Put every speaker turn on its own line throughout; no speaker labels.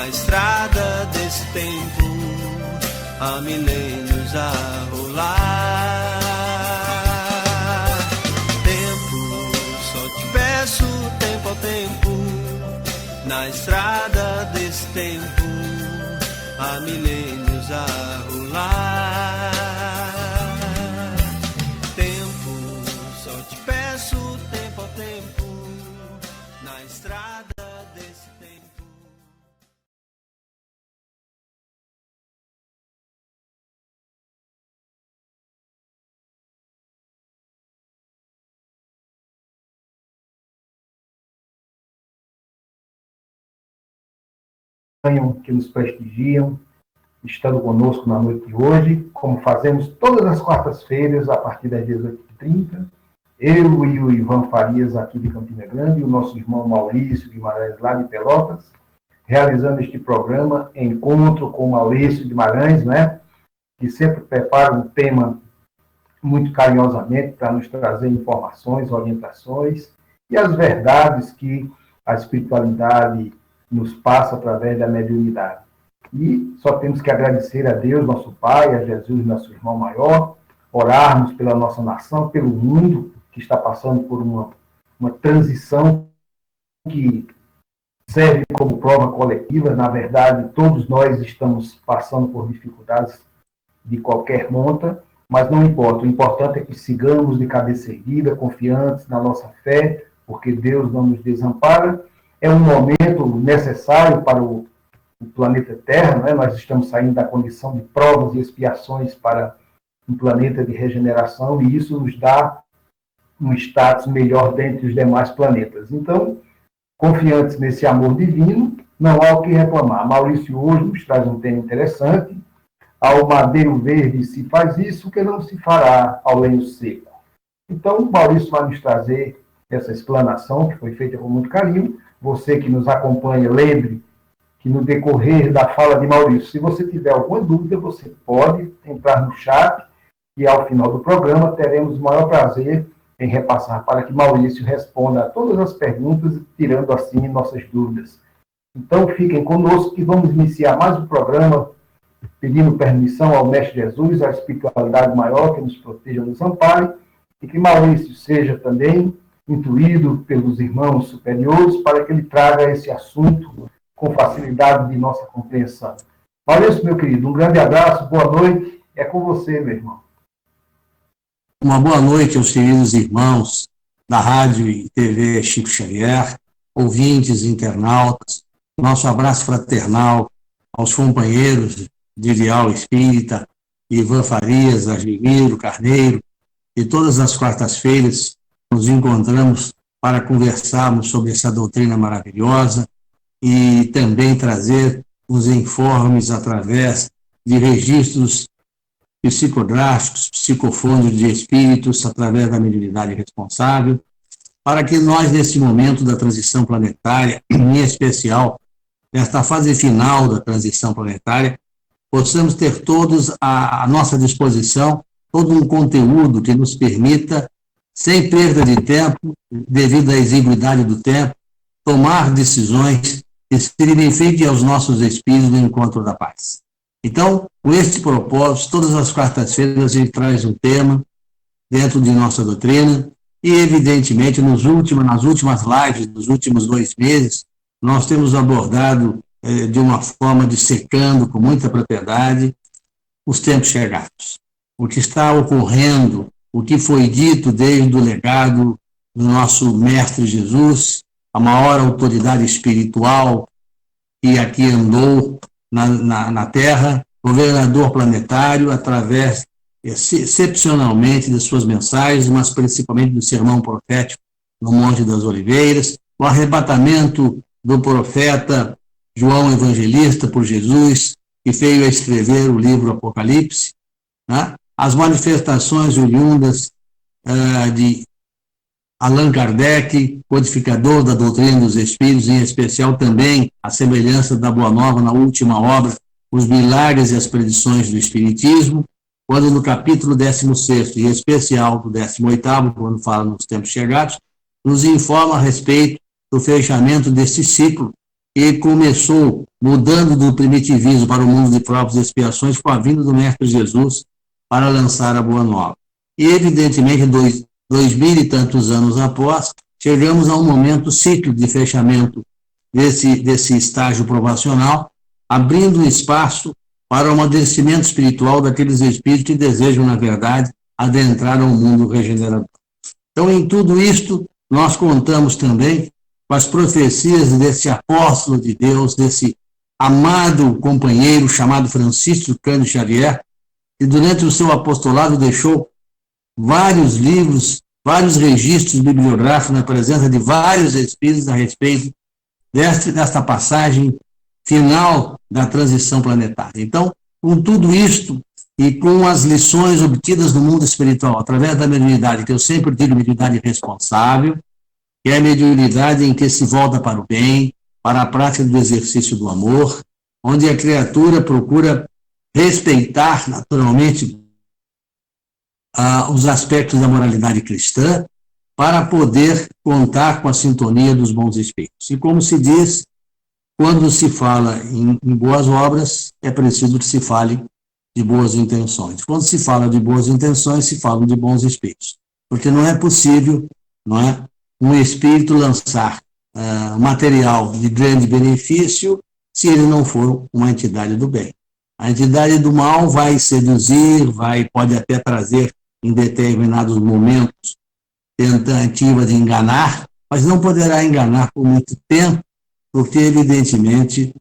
estrada desse tempo, há milênios a rolar. Tempo, só te peço tempo ao tempo, na estrada desse tempo, há milênios a rolar. Tempo, só te peço tempo ao tempo, na estrada desse tempo.
Que nos prestigiam, estando conosco na noite de hoje, como fazemos todas as quartas-feiras, a partir das 18h30, eu e o Ivan Farias, aqui de Campina Grande, e o nosso irmão Maurício Guimarães, lá de Pelotas, realizando este programa, Encontro com Maurício Guimarães, né, que sempre prepara um tema muito carinhosamente para nos trazer informações, orientações e as verdades que a espiritualidade nos passa através da mediunidade. E só temos que agradecer a Deus, nosso Pai, a Jesus, nosso irmão maior, orarmos pela nossa nação, pelo mundo que está passando por uma transição que serve como prova coletiva. Na verdade, todos nós estamos passando por dificuldades de qualquer monta, mas não importa. O importante é que sigamos de cabeça erguida, confiantes na nossa fé, porque Deus não nos desampara. É um momento necessário para o planeta Terra, não é? Nós estamos saindo da condição de provas e expiações para um planeta de regeneração, e isso nos dá um status melhor dentre os demais planetas. Então, confiantes nesse amor divino, não há o que reclamar. Maurício hoje nos traz um tema interessante. Ao madeiro verde se faz isso, que não se fará ao lenho seco. Então, Maurício vai nos trazer essa explanação, que foi feita com muito carinho. Você que nos acompanha, lembre que no decorrer da fala de Maurício, se você tiver alguma dúvida, você pode entrar no chat e ao final do programa teremos o maior prazer em repassar para que Maurício responda a todas as perguntas, tirando assim nossas dúvidas. Então fiquem conosco que vamos iniciar mais um programa, pedindo permissão ao Mestre Jesus, à espiritualidade maior que nos proteja, nos ampare, e que Maurício seja também intuído pelos irmãos superiores para que ele traga esse assunto com facilidade de nossa compreensão. Maurício, meu querido, um grande abraço, boa noite, é com você, meu irmão.
Uma boa noite aos queridos irmãos da Rádio e TV Chico Xavier, ouvintes, internautas, nosso abraço fraternal aos companheiros de Ideal Espírita, Ivan Farias, Argemiro, Carneiro, e todas as quartas-feiras nos encontramos para conversarmos sobre essa doutrina maravilhosa e também trazer os informes através de registros psicográficos, psicofônicos de espíritos, através da mediunidade responsável, para que nós, nesse momento da transição planetária, em especial, nesta fase final da transição planetária, possamos ter todos à nossa disposição todo um conteúdo que nos permita, sem perda de tempo, devido à exiguidade do tempo, tomar decisões que signifiquem aos nossos espíritos no encontro da paz. Então, com este propósito, todas as quartas-feiras a gente traz um tema dentro de nossa doutrina e, evidentemente, nas últimas lives, nos últimos 2 meses, nós temos abordado de uma forma dissecando com muita propriedade os tempos chegados. O que está ocorrendo, o que foi dito desde o legado do nosso Mestre Jesus, a maior autoridade espiritual que aqui andou na Terra, governador planetário, através, excepcionalmente, de suas mensagens, mas principalmente do sermão profético no Monte das Oliveiras, o arrebatamento do profeta João Evangelista por Jesus, que veio a escrever o livro Apocalipse, né? As manifestações oriundas de Allan Kardec, codificador da doutrina dos espíritos, em especial também a semelhança da Boa Nova na última obra, Os Milagres e as Predições do Espiritismo, quando no capítulo 16º, e em especial do 18º, quando fala nos tempos chegados, nos informa a respeito do fechamento desse ciclo, que começou mudando do primitivismo para o mundo de provas e expiações com a vinda do Mestre Jesus para lançar a Boa Nova. E, evidentemente, 2000 e tantos anos após, chegamos a um momento cíclico de fechamento desse estágio provacional, abrindo espaço para o amadurecimento espiritual daqueles espíritos que desejam, na verdade, adentrar ao mundo regenerador. Então, em tudo isto, nós contamos também com as profecias desse apóstolo de Deus, desse amado companheiro chamado Francisco Cândido Xavier, que durante o seu apostolado deixou vários livros, vários registros bibliográficos na presença de vários espíritos a respeito desta passagem final da transição planetária. Então, com tudo isto e com as lições obtidas no mundo espiritual, através da mediunidade, que eu sempre digo mediunidade responsável, que é a mediunidade em que se volta para o bem, para a prática do exercício do amor, onde a criatura procura respeitar naturalmente os aspectos da moralidade cristã, para poder contar com a sintonia dos bons espíritos. E como se diz, quando se fala em boas obras, é preciso que se fale de boas intenções. Quando se fala de boas intenções, se fala de bons espíritos. Porque não é possível, não é, um espírito lançar material de grande benefício se ele não for uma entidade do bem. A entidade do mal vai seduzir, pode até trazer em determinados momentos tentativa de enganar, mas não poderá enganar por muito tempo, porque, evidentemente,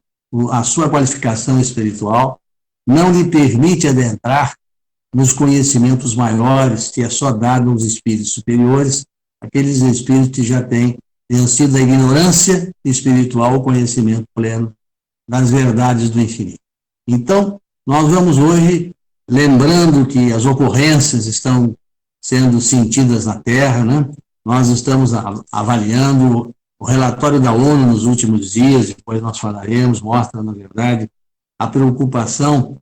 a sua qualificação espiritual não lhe permite adentrar nos conhecimentos maiores, que é só dado aos espíritos superiores, aqueles espíritos que já têm vencido a ignorância espiritual, o conhecimento pleno das verdades do infinito. Então, nós vamos hoje, lembrando que as ocorrências estão sendo sentidas na Terra, né? Nós estamos avaliando o relatório da ONU nos últimos dias, depois nós falaremos, mostra, na verdade, a preocupação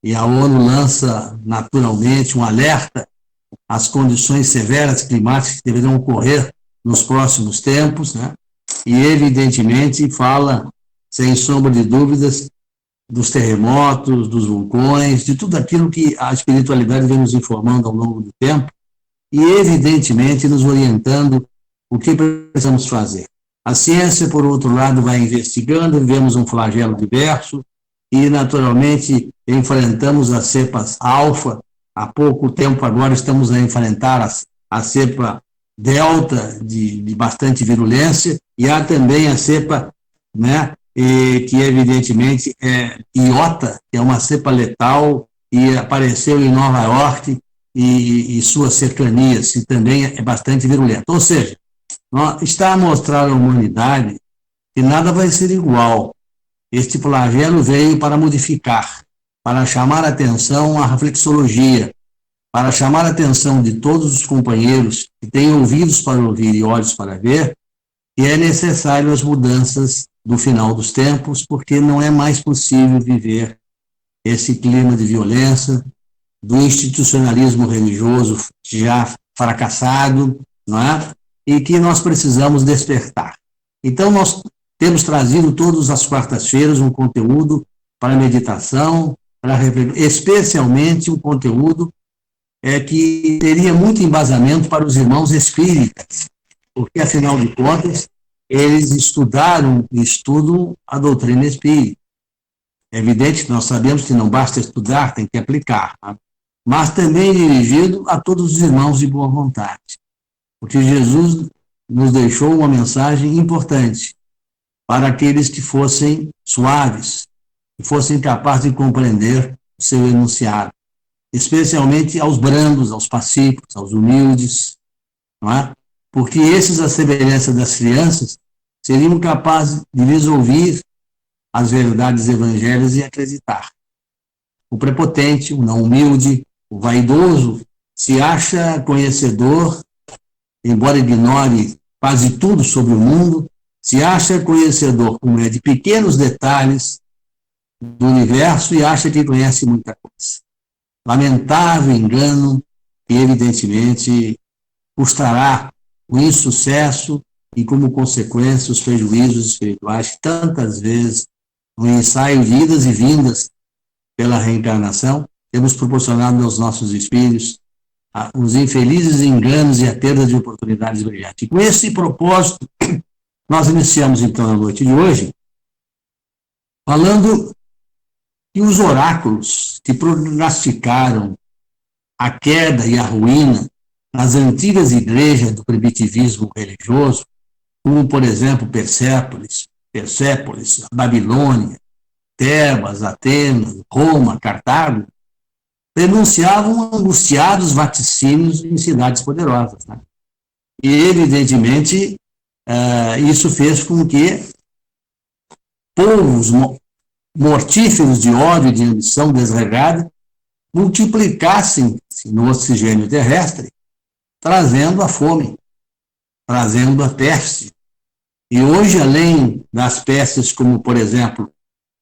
e a ONU lança naturalmente um alerta às condições severas climáticas que deverão ocorrer nos próximos tempos, né? E, evidentemente, fala, sem sombra de dúvidas, dos terremotos, dos vulcões, de tudo aquilo que a espiritualidade vem nos informando ao longo do tempo e, evidentemente, nos orientando o que precisamos fazer. A ciência, por outro lado, vai investigando, vivemos um flagelo diverso e, naturalmente, enfrentamos as cepas alfa. Há pouco tempo agora estamos a enfrentar a cepa delta de bastante virulência e há também a cepa, né, que evidentemente é iota, que é uma cepa letal e apareceu em Nova York e suas cercanias, e também é bastante virulenta. Ou seja, está a mostrar à humanidade que nada vai ser igual. Este flagelo veio para modificar, para chamar a atenção à reflexologia, para chamar a atenção de todos os companheiros que têm ouvidos para ouvir e olhos para ver, que é necessário as mudanças do final dos tempos, porque não é mais possível viver esse clima de violência, do institucionalismo religioso já fracassado, não é? E que nós precisamos despertar. Então, nós temos trazido todas as quartas-feiras um conteúdo para meditação, especialmente um conteúdo que teria muito embasamento para os irmãos espíritas, porque, afinal de contas, eles estudam a doutrina espírita. É evidente que nós sabemos que não basta estudar, tem que aplicar, né? Mas também dirigido a todos os irmãos de boa vontade, porque Jesus nos deixou uma mensagem importante para aqueles que fossem suaves, que fossem capazes de compreender o seu enunciado, especialmente aos brandos, aos pacíficos, aos humildes, não é? Porque esses, à semelhança das crianças, seriam capazes de lhes ouvir as verdades evangélicas e acreditar. O prepotente, o não humilde, o vaidoso, se acha conhecedor, embora ignore quase tudo sobre o mundo, se acha conhecedor, como é, de pequenos detalhes do universo e acha que conhece muita coisa. Lamentável engano que, evidentemente, custará o insucesso e, como consequência, os prejuízos espirituais que tantas vezes, no ensaio de idas e vindas pela reencarnação, temos proporcionado aos nossos espíritos os infelizes enganos e a perda de oportunidades brilhantes. E com esse propósito, nós iniciamos, então, a noite de hoje, falando que os oráculos que prognosticaram a queda e a ruína nas antigas igrejas do primitivismo religioso, como, por exemplo, Persépolis, Babilônia, Tebas, Atenas, Roma, Cartago, denunciavam angustiados vaticínios em cidades poderosas. Né? E, evidentemente, isso fez com que povos mortíferos de ódio e de ambição desregrada multiplicassem-se no oxigênio terrestre, trazendo a fome, trazendo a peste. E hoje, além das pestes como, por exemplo,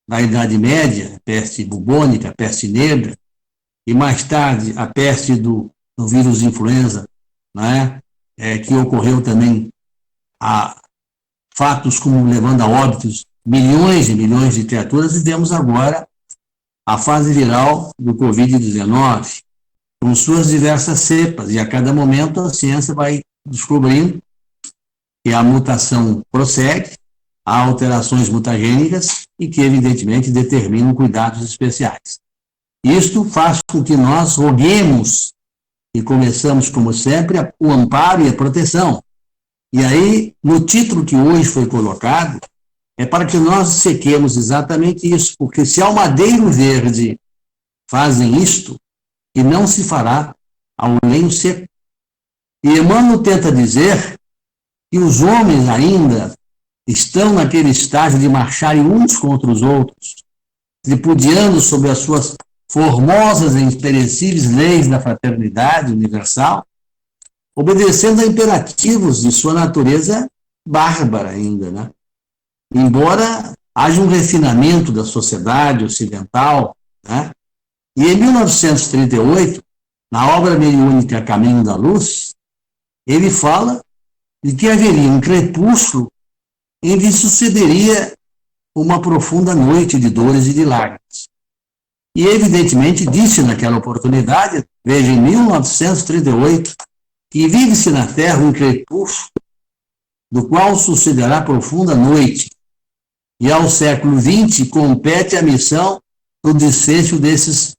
na Idade Média, a peste bubônica, a peste negra, e mais tarde a peste do vírus influenza, né, que ocorreu também a fatos como levando a óbitos milhões e milhões de criaturas, vivemos agora a fase viral do Covid-19, com suas diversas cepas, e a cada momento a ciência vai descobrindo que a mutação prossegue, há alterações mutagênicas e que, evidentemente, determinam cuidados especiais. Isto faz com que nós roguemos e começamos, como sempre, o amparo e a proteção. E aí, no título que hoje foi colocado, é para que nós sequemos exatamente isso, porque se ao madeiro verde fazem isto, e não se fará ao lenho seco. E Emmanuel tenta dizer que os homens ainda estão naquele estágio de marcharem uns contra os outros, tripudiando sobre as suas formosas e imperecíveis leis da fraternidade universal, obedecendo a imperativos de sua natureza bárbara ainda, né? Embora haja um refinamento da sociedade ocidental, né? E em 1938, na obra mediúnica Caminho da Luz, ele fala de que haveria um crepúsculo em que sucederia uma profunda noite de dores e de lágrimas. E, evidentemente, disse naquela oportunidade, veja, em 1938, que vive-se na Terra um crepúsculo, do qual sucederá profunda noite, e ao século XX compete a missão do desfecho desses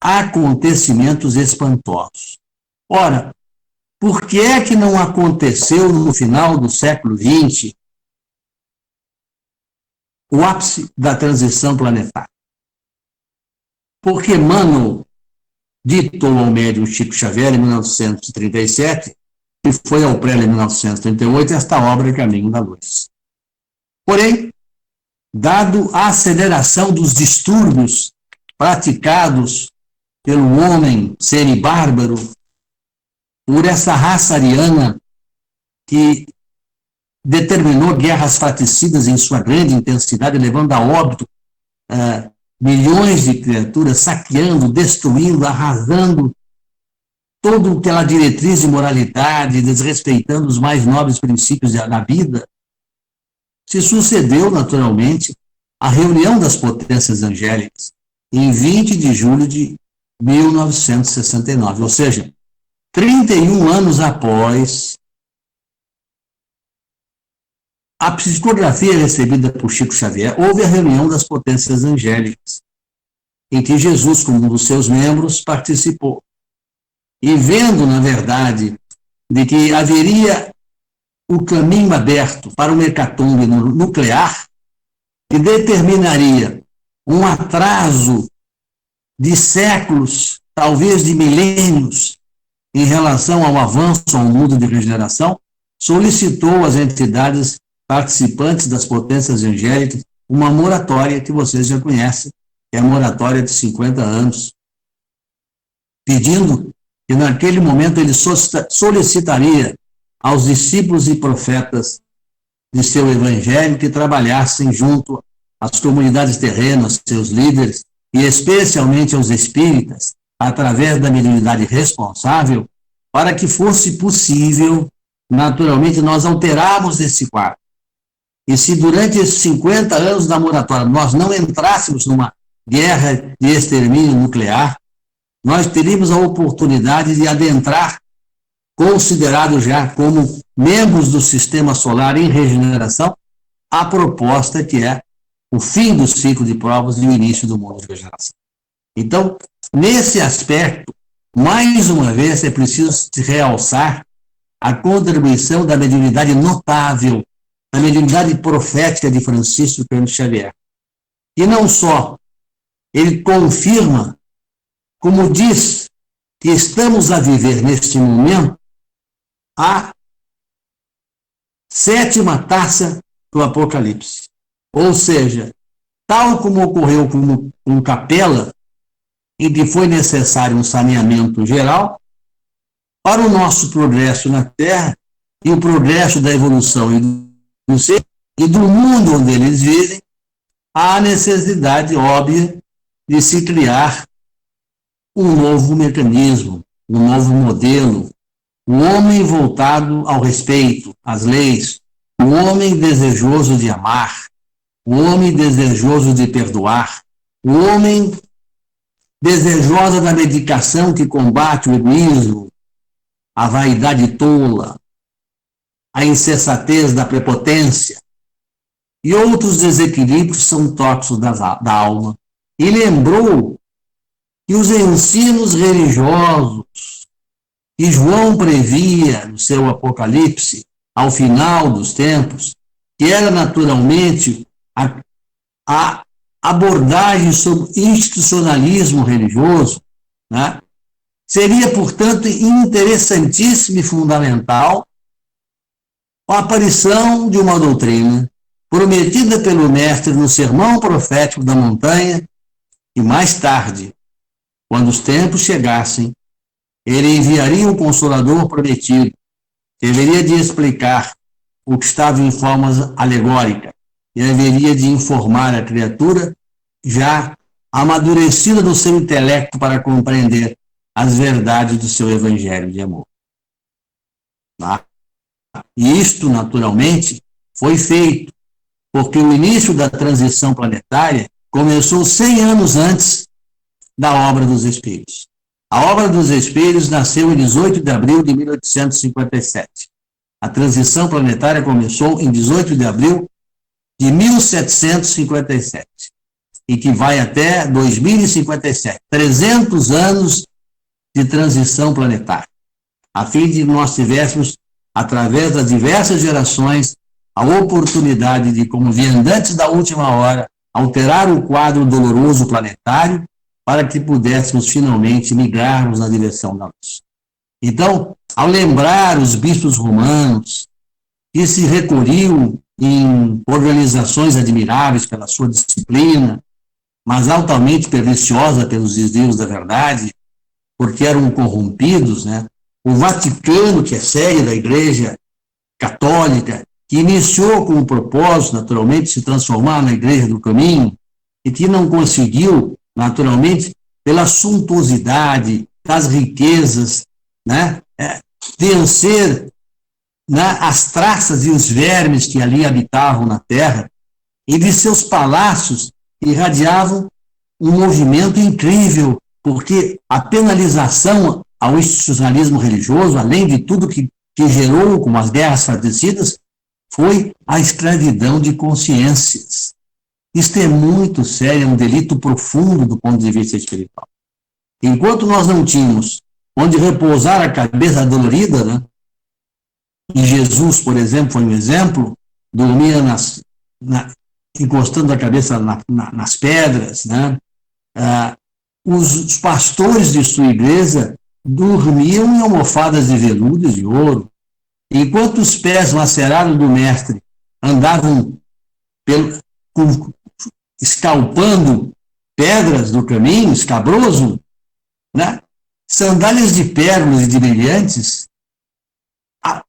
acontecimentos espantosos. Ora, por que é que não aconteceu no final do século XX o ápice da transição planetária? Porque Emmanuel ditou ao médium Chico Xavier em 1937 e foi ao prelo em 1938 esta obra Caminho da Luz. Porém, dado a aceleração dos distúrbios praticados pelo homem semibárbaro, por essa raça ariana que determinou guerras fratricidas em sua grande intensidade, levando a óbito milhões de criaturas, saqueando, destruindo, arrasando toda aquela diretriz de moralidade, desrespeitando os mais nobres princípios da vida, se sucedeu, naturalmente, a reunião das potências angélicas em 20 de julho de 1969, ou seja, 31 anos após a psicografia recebida por Chico Xavier, houve a reunião das potências angélicas, em que Jesus, como um dos seus membros, participou. E vendo, na verdade, de que haveria o caminho aberto para uma hecatombe nuclear, que determinaria um atraso de séculos, talvez de milênios, em relação ao avanço ao mundo de regeneração, solicitou às entidades participantes das potências angélicas uma moratória que vocês já conhecem, que é a moratória de 50 anos, pedindo que naquele momento ele solicitaria aos discípulos e profetas de seu evangelho que trabalhassem junto às comunidades terrenas, seus líderes, e especialmente aos espíritas, através da mediunidade responsável, para que fosse possível naturalmente, nós alteramos esse quadro. E se durante esses 50 anos da moratória nós não entrássemos numa guerra de extermínio nuclear, nós teríamos a oportunidade de adentrar, considerados já como membros do sistema solar em regeneração, a proposta que é o fim do ciclo de provas e o início do mundo de regeneração. Então, nesse aspecto, mais uma vez é preciso realçar a contribuição da mediunidade notável, da mediunidade profética de Francisco Cândido Xavier. E não só, ele confirma, como diz, que estamos a viver neste momento a 7ª taça do Apocalipse. Ou seja, tal como ocorreu com Capela, em que foi necessário um saneamento geral, para o nosso progresso na Terra e o progresso da evolução do ser e do mundo onde eles vivem, há a necessidade óbvia de se criar um novo mecanismo, um novo modelo, o homem voltado ao respeito, às leis, o homem desejoso de amar, o homem desejoso de perdoar, o homem desejosa da medicação que combate o egoísmo, a vaidade tola, a insensatez da prepotência e outros desequilíbrios são tóxicos da alma. E lembrou que os ensinos religiosos que João previa no seu Apocalipse, ao final dos tempos, que era naturalmente a abordagem sobre institucionalismo religioso, né? Seria, portanto, interessantíssimo e fundamental a aparição de uma doutrina prometida pelo Mestre no Sermão Profético da Montanha, e mais tarde, quando os tempos chegassem, ele enviaria o Consolador prometido, deveria de explicar o que estava em forma alegórica e haveria de informar a criatura já amadurecida do seu intelecto para compreender as verdades do seu evangelho de amor. Tá? E isto, naturalmente, foi feito porque o início da transição planetária começou 100 anos antes da Obra dos Espíritos. A Obra dos Espíritos nasceu em 18 de abril de 1857. A transição planetária começou em 18 de abril de 1757 e que vai até 2057. 300 anos de transição planetária, a fim de nós tivéssemos, através das diversas gerações, a oportunidade de, como viandantes da última hora, alterar o quadro doloroso planetário para que pudéssemos finalmente migrarmos na direção da luz. Então, ao lembrar os bispos romanos que se recolhiam em organizações admiráveis pela sua disciplina, mas altamente perniciosa pelos desvios da verdade, porque eram corrompidos, né? O Vaticano, que é sede da Igreja Católica, que iniciou com o propósito, naturalmente, de se transformar na Igreja do Caminho, e que não conseguiu, naturalmente, pela suntuosidade das riquezas, né? Vencer, né, as traças e os vermes que ali habitavam na terra, e de seus palácios irradiavam um movimento incrível, porque a penalização ao institucionalismo religioso, além de tudo que gerou, como as guerras fratricidas, foi a escravidão de consciências. Isto é muito sério, é um delito profundo do ponto de vista espiritual. Enquanto nós não tínhamos onde repousar a cabeça dolorida, né? E Jesus, por exemplo, foi um exemplo, dormia encostando a cabeça nas pedras, né? Os pastores de sua igreja dormiam em almofadas de veludo e de ouro, enquanto os pés lacerados do mestre andavam escalpando pedras do caminho, escabroso, né? Sandálias de pérolas e de brilhantes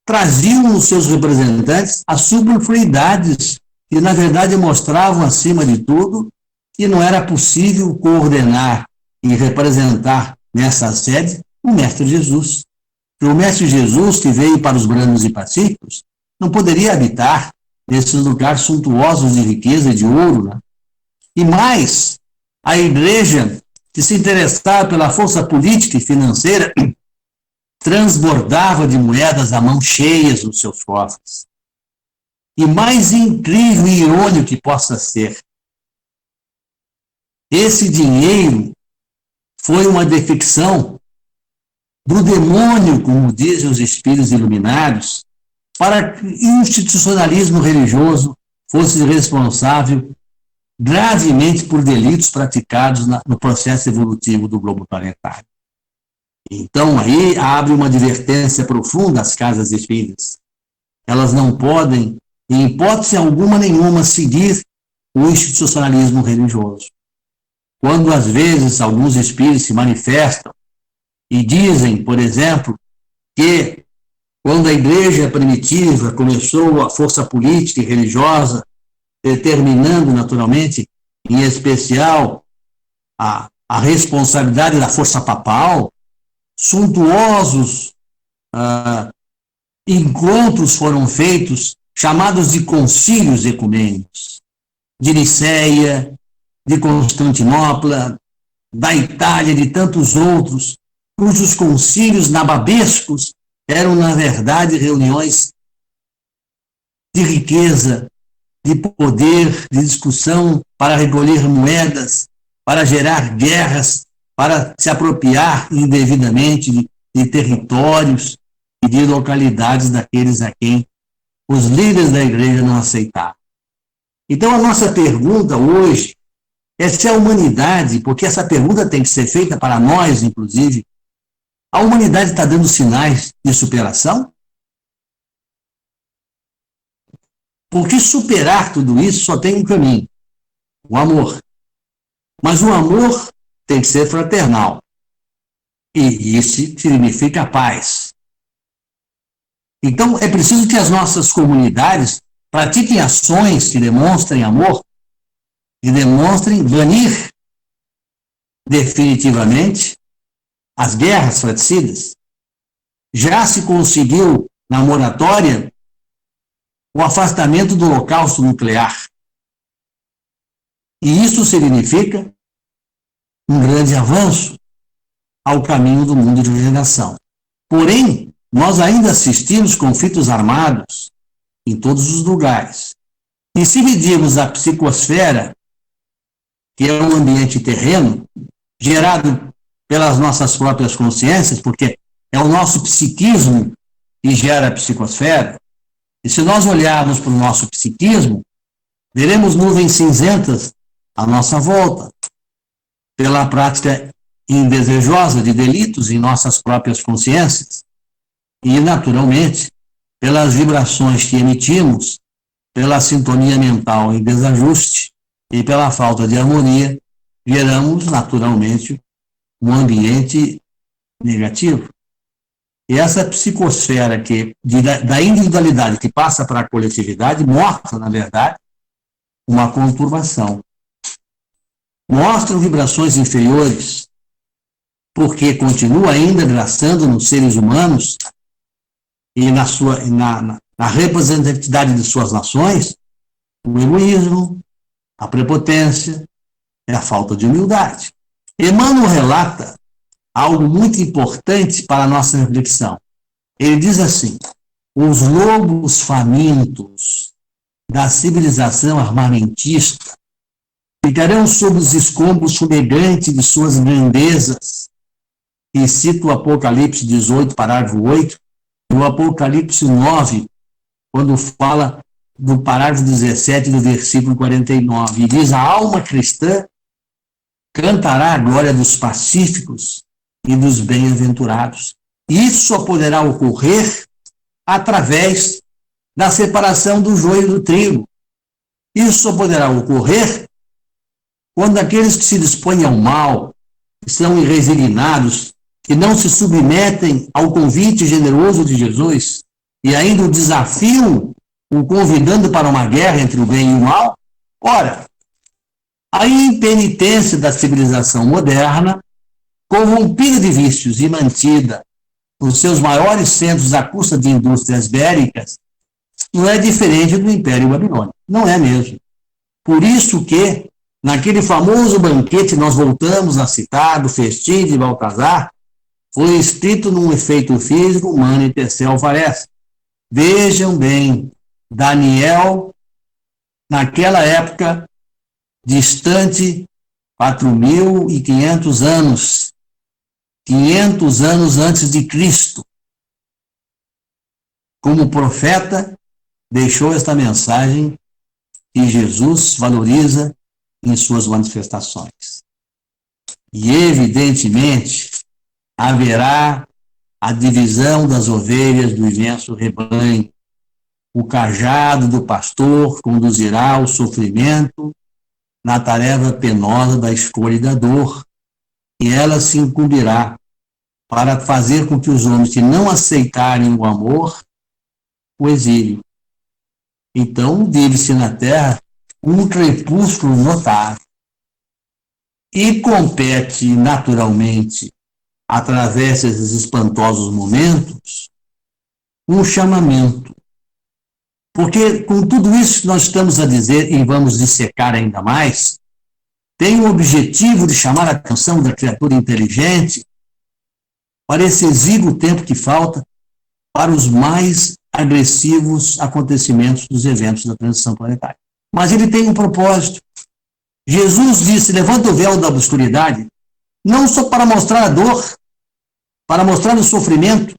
traziam nos seus representantes as superfluidades que, na verdade, mostravam, acima de tudo, que não era possível coordenar e representar nessa sede o Mestre Jesus. que o Mestre Jesus, que veio para os brandos e pacíficos, não poderia habitar nesses lugares suntuosos de riqueza e de ouro, né? E mais, a igreja que se interessava pela força política e financeira transbordava de moedas a mão cheias nos seus cofres. E mais incrível e irônico que possa ser, esse dinheiro foi uma defecção do demônio, como dizem os espíritos iluminados, para que o institucionalismo religioso fosse responsável gravemente por delitos praticados no processo evolutivo do globo planetário. Então, aí abre uma advertência profunda às casas espíritas. Elas não podem, em hipótese alguma nenhuma, seguir o institucionalismo religioso. Quando, às vezes, alguns espíritos se manifestam e dizem, por exemplo, que quando a igreja primitiva começou a força política e religiosa, determinando naturalmente, em especial, a responsabilidade da força papal, suntuosos encontros foram feitos, chamados de concílios ecumênicos, de Niceia, de Constantinopla, da Itália, de tantos outros, cujos concílios nababescos eram, na verdade, reuniões de riqueza, de poder, de discussão, para recolher moedas, para gerar guerras, para se apropriar indevidamente de territórios e de localidades daqueles a quem os líderes da igreja não aceitavam. Então, a nossa pergunta hoje é se a humanidade, porque essa pergunta tem que ser feita para nós, inclusive, a humanidade está dando sinais de superação? Porque superar tudo isso só tem um caminho, o amor. Mas o amor tem que ser fraternal. E isso significa paz. Então, é preciso que as nossas comunidades pratiquem ações que demonstrem amor, que demonstrem banir definitivamente as guerras fratricidas. Já se conseguiu, na moratória, o afastamento do holocausto nuclear. E isso significa um grande avanço ao caminho do mundo de regeneração. Porém, nós ainda assistimos conflitos armados em todos os lugares. E se medirmos a psicosfera, que é um ambiente terreno, gerado pelas nossas próprias consciências, porque é o nosso psiquismo que gera a psicosfera, e se nós olharmos para o nosso psiquismo, veremos nuvens cinzentas à nossa volta, pela prática indesejosa de delitos em nossas próprias consciências, e, naturalmente, pelas vibrações que emitimos, pela sintonia mental em desajuste e pela falta de harmonia, geramos, naturalmente, um ambiente negativo. E essa psicosfera da individualidade que passa para a coletividade mostra, na verdade, uma conturbação. Mostram vibrações inferiores, porque continua ainda graçando nos seres humanos e na representatividade de suas nações o egoísmo, a prepotência e a falta de humildade. Emmanuel relata algo muito importante para a nossa reflexão. Ele diz assim: os lobos famintos da civilização armamentista ficarão sob os escombros fumegantes de suas grandezas. E cita o Apocalipse 18, parágrafo 8, e o Apocalipse 9, quando fala do parágrafo 17 do versículo 49. E diz: a alma cristã cantará a glória dos pacíficos e dos bem-aventurados. Isso só poderá ocorrer através da separação do joio do trigo. Isso só poderá ocorrer quando aqueles que se dispõem ao mal, que são irresignados, que não se submetem ao convite generoso de Jesus e ainda o desafiam, o convidando para uma guerra entre o bem e o mal. Ora, a impenitência da civilização moderna, corrompida de vícios e mantida nos seus maiores centros à custa de indústrias bélicas, não é diferente do Império Babilônico. Não é mesmo. Por isso que, naquele famoso banquete, nós voltamos a citar, do festim de Baltazar, foi escrito num efeito físico, humano e Teseu Fares. Vejam bem, Daniel, naquela época, distante 4.500 anos, 500 anos antes de Cristo, como profeta, deixou esta mensagem que Jesus valoriza em suas manifestações. E, evidentemente, haverá a divisão das ovelhas do imenso rebanho. O cajado do pastor conduzirá o sofrimento na tarefa penosa da escolha e da dor, e ela se incumbirá para fazer com que os homens que não aceitarem o amor, o exílio. Então, vive-se na terra um crepúsculo notável. E compete, naturalmente, através desses espantosos momentos, um chamamento. Porque, com tudo isso que nós estamos a dizer, e vamos dissecar ainda mais, tem o objetivo de chamar a atenção da criatura inteligente para esse exíguo tempo que falta para os mais agressivos acontecimentos dos eventos da transição planetária. Mas ele tem um propósito. Jesus disse, levanta o véu da obscuridade, não só para mostrar a dor, para mostrar o sofrimento,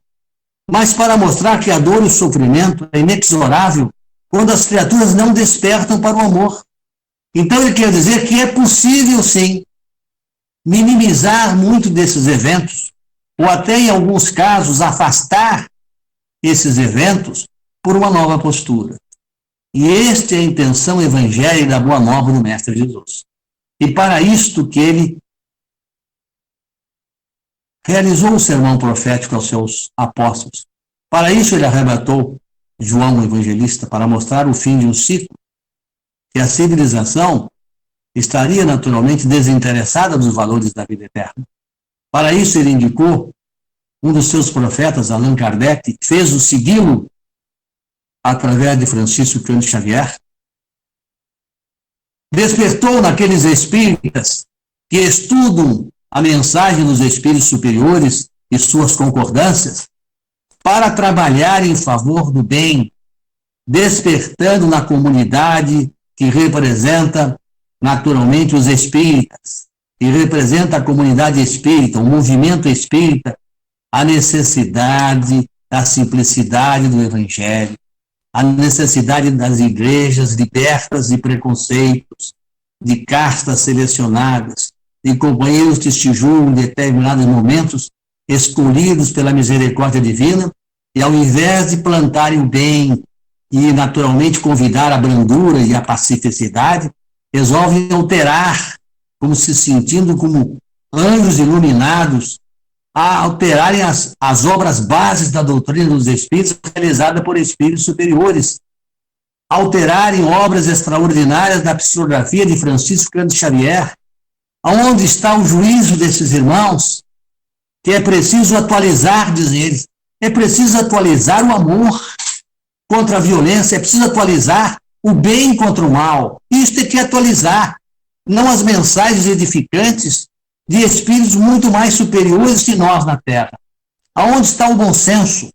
mas para mostrar que a dor e o sofrimento é inexorável quando as criaturas não despertam para o amor. Então ele quer dizer que é possível, sim, minimizar muito desses eventos, ou até, em alguns casos, afastar esses eventos por uma nova postura. E esta é a intenção evangélica da Boa Nova do Mestre Jesus. E para isto que ele realizou o sermão profético aos seus apóstolos. Para isso ele arrebatou João, o evangelista, para mostrar o fim de um ciclo, que a civilização estaria naturalmente desinteressada dos valores da vida eterna. Para isso ele indicou um dos seus profetas, Allan Kardec, que fez o segui-lo através de Francisco Cândido Xavier. Despertou naqueles espíritas que estudam a mensagem dos espíritos superiores e suas concordâncias para trabalhar em favor do bem, despertando na comunidade que representa naturalmente os espíritas, que representa a comunidade espírita, o movimento espírita, a necessidade da simplicidade do evangelho, a necessidade das igrejas libertas de preconceitos, de castas selecionadas, de companheiros que se julgam em determinados momentos escolhidos pela misericórdia divina, e ao invés de plantarem o bem e naturalmente convidar a brandura e a pacificidade, resolvem alterar, como se sentindo como anjos iluminados, a alterarem as obras bases da doutrina dos espíritos realizada por espíritos superiores, alterarem obras extraordinárias da psicografia de Francisco Cândido Xavier. Aonde está o juízo desses irmãos? Que é preciso atualizar, dizem eles. É preciso atualizar o amor contra a violência, é preciso atualizar o bem contra o mal. Isto é que atualizar, não as mensagens edificantes de espíritos muito mais superiores que nós na Terra. Aonde está o bom senso?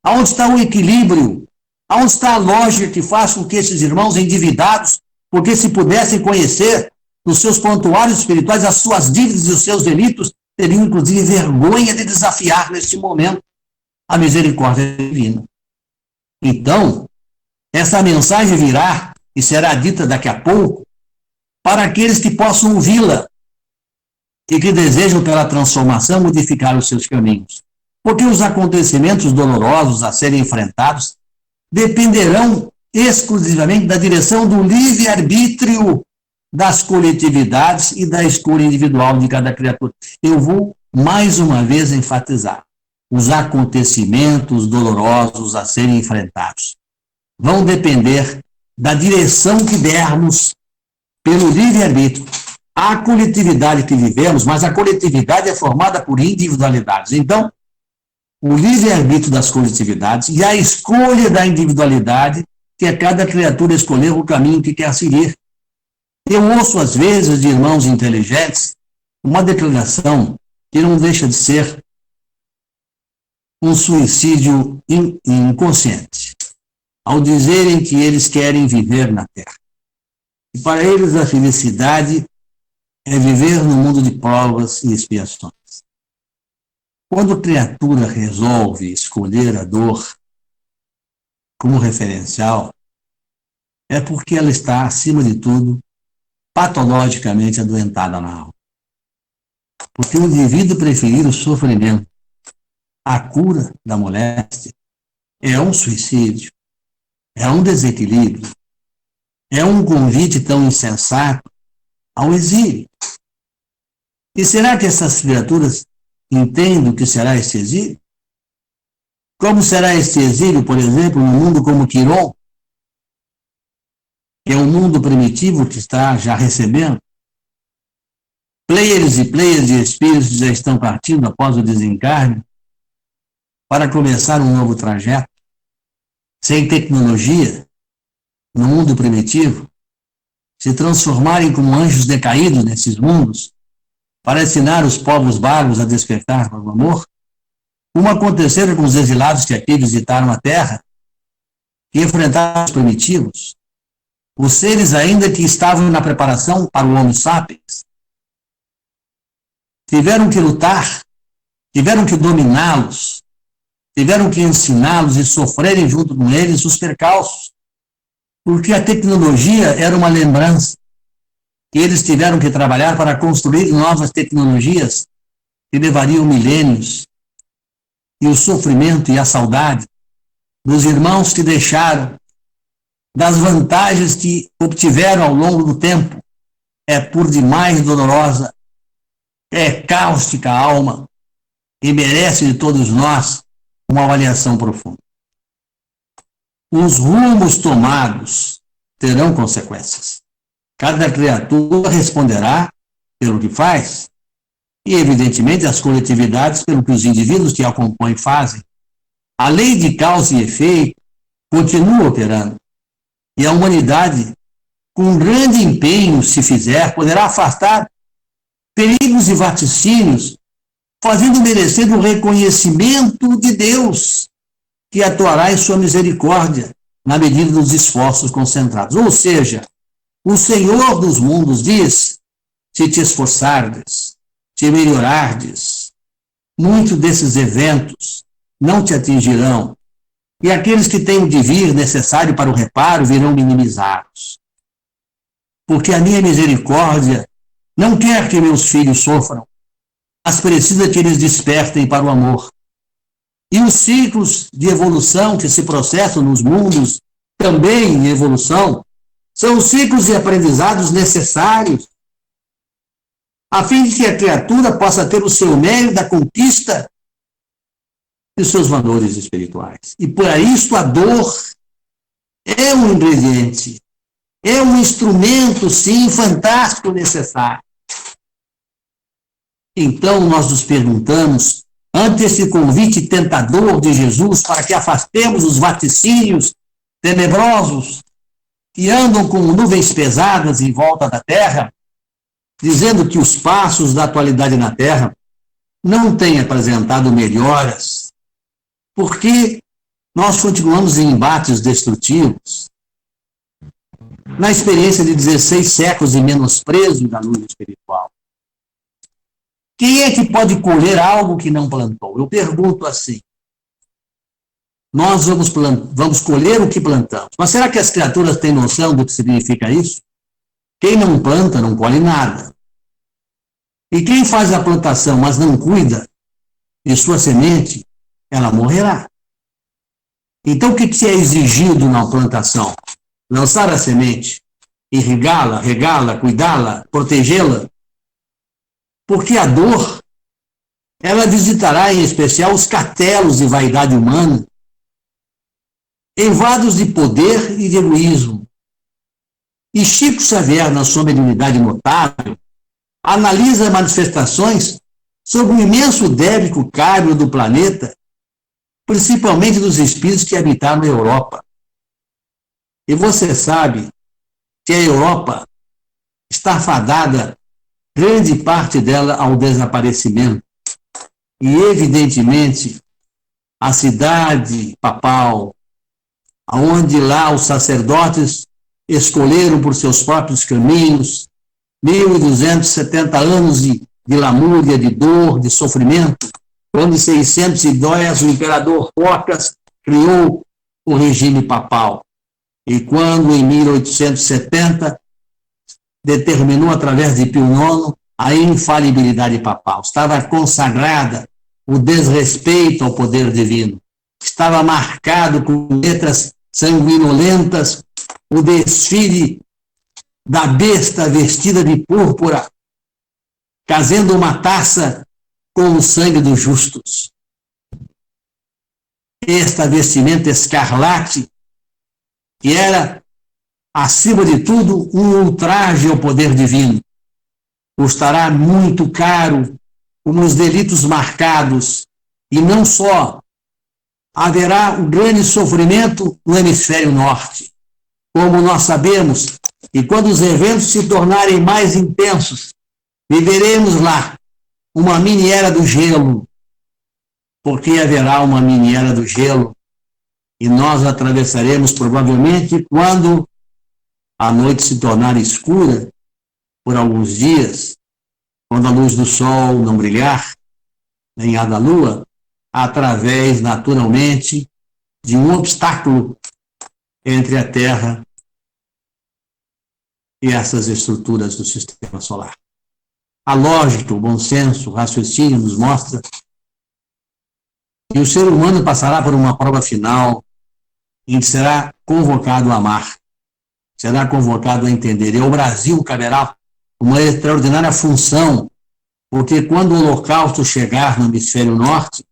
Aonde está o equilíbrio? Aonde está a lógica que faz com que esses irmãos endividados, porque se pudessem conhecer nos seus prontuários espirituais as suas dívidas e os seus delitos, teriam inclusive vergonha de desafiar neste momento a misericórdia divina. Então, essa mensagem virá e será dita daqui a pouco para aqueles que possam ouvi-la e que desejam pela transformação modificar os seus caminhos. Porque os acontecimentos dolorosos a serem enfrentados dependerão exclusivamente da direção do livre-arbítrio das coletividades e da escolha individual de cada criatura. Eu vou mais uma vez enfatizar: os acontecimentos dolorosos a serem enfrentados vão depender da direção que dermos pelo livre-arbítrio. A coletividade que vivemos, mas a coletividade é formada por individualidades. Então, o livre-arbítrio das coletividades e a escolha da individualidade, que é cada criatura escolher o caminho que quer seguir. Eu ouço, às vezes, de irmãos inteligentes, uma declaração que não deixa de ser um suicídio inconsciente, ao dizerem que eles querem viver na Terra. E para eles a felicidade é viver no mundo de provas e expiações. Quando a criatura resolve escolher a dor como referencial, é porque ela está, acima de tudo, patologicamente adoentada na alma. Porque o indivíduo preferir o sofrimento à cura da moléstia é um suicídio, é um desequilíbrio, é um convite tão insensato ao exílio. E será que essas criaturas entendem o que será esse exílio? Como será esse exílio, por exemplo, num mundo como Quiron, que é um mundo primitivo que está já recebendo? Pleiades e pleiades de espíritos já estão partindo após o desencarne para começar um novo trajeto, sem tecnologia, no mundo primitivo, se transformarem como anjos decaídos nesses mundos, para ensinar os povos bárbaros a despertar para o amor, como aconteceram com os exilados que aqui visitaram a Terra, que enfrentaram os primitivos, os seres ainda que estavam na preparação para o Homo sapiens, tiveram que lutar, tiveram que dominá-los, tiveram que ensiná-los e sofrerem junto com eles os percalços, porque a tecnologia era uma lembrança, e eles tiveram que trabalhar para construir novas tecnologias que levariam milênios, e o sofrimento e a saudade dos irmãos que deixaram, das vantagens que obtiveram ao longo do tempo, é por demais dolorosa, é cáustica a alma, e merece de todos nós uma avaliação profunda. Os rumos tomados terão consequências. Cada criatura responderá pelo que faz, e, evidentemente, as coletividades pelo que os indivíduos que a compõem fazem. A lei de causa e efeito continua operando, e a humanidade, com grande empenho, se fizer, poderá afastar perigos e vaticínios, fazendo merecer o reconhecimento de Deus, que atuará em sua misericórdia, na medida dos esforços concentrados. Ou seja, o Senhor dos mundos diz: se te esforçardes, te melhorardes, muitos desses eventos não te atingirão, e aqueles que têm o devir necessário para o reparo virão minimizados. Porque a minha misericórdia não quer que meus filhos sofram, mas precisa que eles despertem para o amor. E os ciclos de evolução que se processam nos mundos, também em evolução, são os ciclos de aprendizados necessários, a fim de que a criatura possa ter o seu mérito da conquista de seus valores espirituais. E por isso a dor é um ingrediente, é um instrumento, sim, fantástico, necessário. Então nós nos perguntamos, ante esse convite tentador de Jesus para que afastemos os vaticínios tenebrosos que andam com nuvens pesadas em volta da Terra, dizendo que os passos da atualidade na Terra não têm apresentado melhoras, porque nós continuamos em embates destrutivos, na experiência de 16 séculos de menosprezo da luz espiritual. Quem é que pode colher algo que não plantou? Eu pergunto assim. Nós vamos colher o que plantamos. Mas será que as criaturas têm noção do que significa isso? Quem não planta não colhe nada. E quem faz a plantação, mas não cuida de sua semente, ela morrerá. Então o que é exigido na plantação? Lançar a semente, irrigá-la, regá-la, cuidá-la, protegê-la. Porque a dor, ela visitará em especial os castelos de vaidade humana, envados de poder e de egoísmo. E Chico Xavier, na sua mediunidade notável, analisa manifestações sobre o imenso débito cargo do planeta principalmente dos espíritos que habitaram na Europa. E você sabe que a Europa está fadada, grande parte dela, ao desaparecimento. E, evidentemente, a cidade papal, onde lá os sacerdotes escolheram por seus próprios caminhos, 1.270 anos de lamúria, de dor, de sofrimento, quando em 610 o imperador Focas criou o regime papal. E quando, em 1870, determinou, através de Pio IX, a infalibilidade papal. Estava consagrada o desrespeito ao poder divino. Estava marcado com letras sanguinolentas o desfile da besta vestida de púrpura, trazendo uma taça com o sangue dos justos. Esta vestimenta escarlate, que era, acima de tudo, um ultraje ao poder divino, custará muito caro, como os delitos marcados, e não só, haverá um grande sofrimento no hemisfério norte. Como nós sabemos, e quando os eventos se tornarem mais intensos, viveremos lá uma mini era do gelo, porque haverá uma mini era do gelo, e nós atravessaremos provavelmente quando a noite se tornar escura por alguns dias, quando a luz do sol não brilhar, nem a da lua, através, naturalmente, de um obstáculo entre a Terra e essas estruturas do sistema solar. A lógica, o bom senso, o raciocínio nos mostra que o ser humano passará por uma prova final em que será convocado a amar, será convocado a entender. E ao Brasil caberá uma extraordinária função, porque quando o Holocausto chegar no hemisfério norte,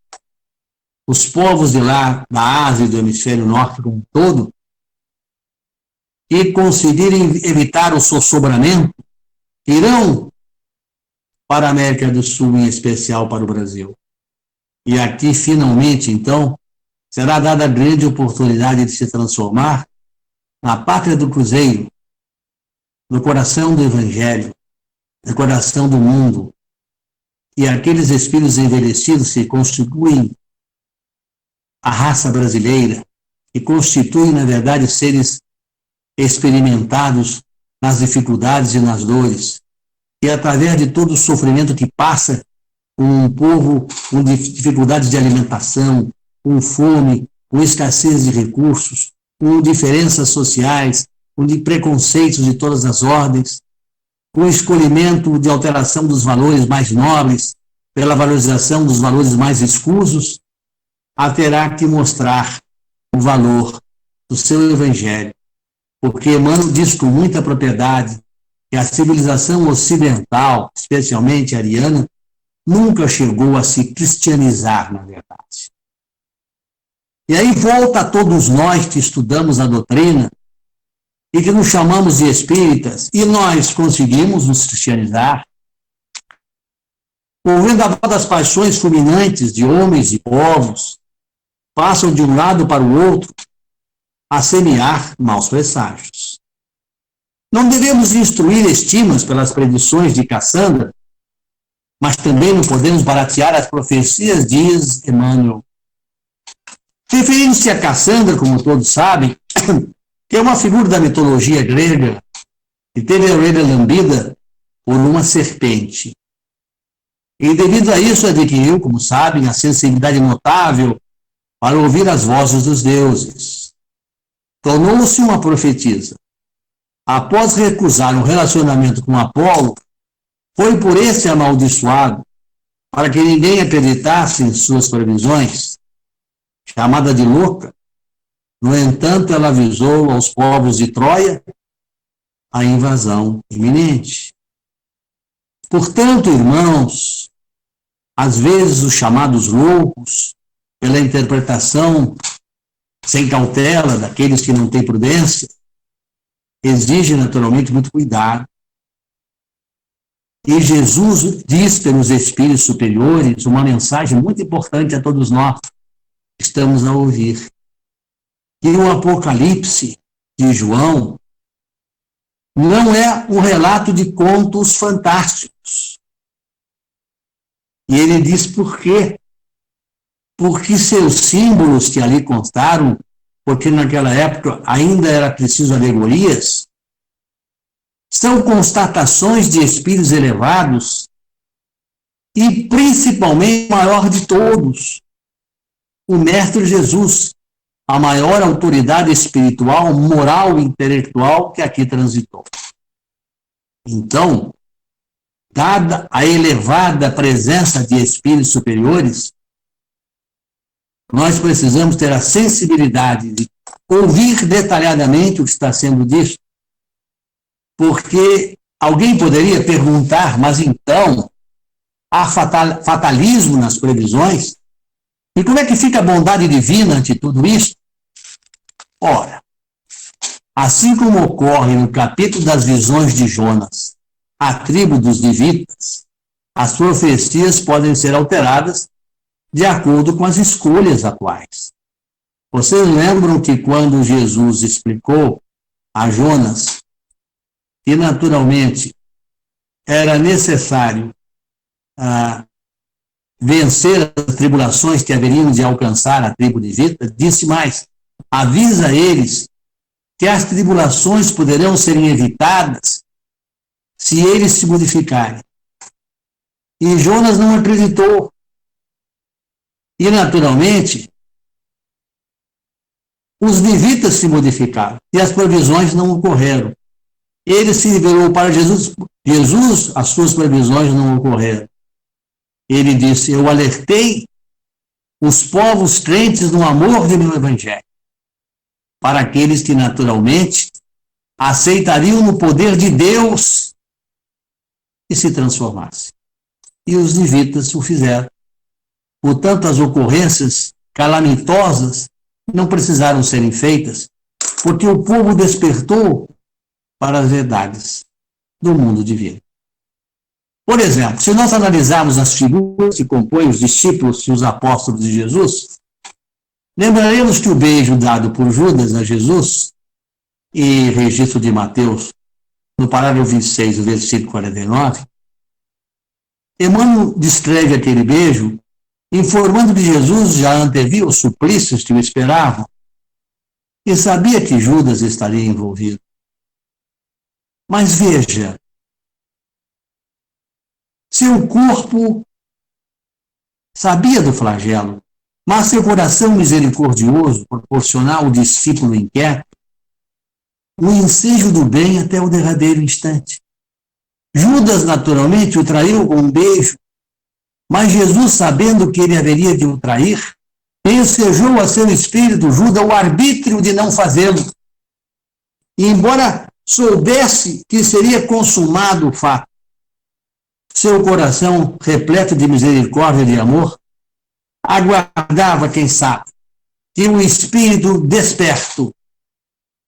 os povos de lá, da Ásia e do hemisfério norte como um todo, que conseguirem evitar o sossobramento, irão para a América do Sul, em especial para o Brasil. E aqui, finalmente, então, será dada a grande oportunidade de se transformar na pátria do Cruzeiro, no coração do Evangelho, no coração do mundo. E aqueles espíritos envelhecidos que constituem a raça brasileira, que constituem, na verdade, seres experimentados nas dificuldades e nas dores, e através de todo o sofrimento que passa um povo com dificuldades de alimentação, com fome, com escassez de recursos, com diferenças sociais, com preconceitos de todas as ordens, com escolhimento de alteração dos valores mais nobres pela valorização dos valores mais escusos, haverá que mostrar o valor do seu Evangelho. Porque Emmanuel diz com muita propriedade que a civilização ocidental, especialmente a ariana, nunca chegou a se cristianizar, na verdade. E aí volta a todos nós que estudamos a doutrina e que nos chamamos de espíritas, e nós conseguimos nos cristianizar, ouvindo a voz das paixões fulminantes de homens e povos, passam de um lado para o outro a semear maus presságios. Não devemos instruir estimas pelas predições de Cassandra, mas também não podemos baratear as profecias, diz Emmanuel. Referindo-se a Cassandra, como todos sabem, que é uma figura da mitologia grega que teve a orelha lambida por uma serpente. E devido a isso adquiriu, como sabem, a sensibilidade notável para ouvir as vozes dos deuses. Tornou-se uma profetisa. Após recusar um relacionamento com Apolo, foi por esse amaldiçoado, para que ninguém acreditasse em suas previsões, chamada de louca. No entanto, ela avisou aos povos de Troia a invasão iminente. Portanto, irmãos, às vezes os chamados loucos, pela interpretação sem cautela daqueles que não têm prudência, exigem naturalmente muito cuidado. E Jesus diz pelos espíritos superiores uma mensagem muito importante a todos nós, estamos a ouvir. E o Apocalipse de João não é um relato de contos fantásticos. E ele diz por quê? Porque seus símbolos que ali constaram, porque naquela época ainda era preciso alegorias, são constatações de espíritos elevados e principalmente o maior de todos, o Mestre Jesus, a maior autoridade espiritual, moral e intelectual que aqui transitou. Então, dada a elevada presença de espíritos superiores, nós precisamos ter a sensibilidade de ouvir detalhadamente o que está sendo dito, porque alguém poderia perguntar, mas então, há fatalismo nas previsões? E como é que fica a bondade divina ante tudo isso? Ora, assim como ocorre no capítulo das visões de Jonas, a tribo dos Nivitas, as profecias podem ser alteradas de acordo com as escolhas atuais. Vocês lembram que quando Jesus explicou a Jonas que naturalmente era necessário vencer as tribulações que haveriam de alcançar a tribo nivita, disse mais, avisa a eles que as tribulações poderão ser evitadas se eles se modificarem. E Jonas não acreditou. E, naturalmente, os nivitas se modificaram e as previsões não ocorreram. Ele se revelou para Jesus, as suas previsões não ocorreram. Ele disse, eu alertei os povos crentes no amor de meu evangelho, para aqueles que naturalmente aceitariam no poder de Deus e se transformassem. E os nivitas o fizeram. Portanto, as ocorrências calamitosas não precisaram serem feitas, porque o povo despertou para as verdades do mundo divino. Por exemplo, se nós analisarmos as figuras que compõem os discípulos e os apóstolos de Jesus, lembraremos que o beijo dado por Judas a Jesus, e registro de Mateus, no parágrafo 26, versículo 49, Emmanuel descreve aquele beijo, informando que Jesus já antevia os suplícios que o esperavam e sabia que Judas estaria envolvido. Mas veja, seu corpo sabia do flagelo, mas seu coração misericordioso proporcionava ao discípulo inquieto o ensejo do bem até o derradeiro instante. Judas, naturalmente, o traiu com um beijo, mas Jesus, sabendo que ele haveria de o trair, ensejou a seu espírito Judas o arbítrio de não fazê-lo. E embora soubesse que seria consumado o fato, seu coração, repleto de misericórdia e de amor, aguardava, quem sabe, que o espírito desperto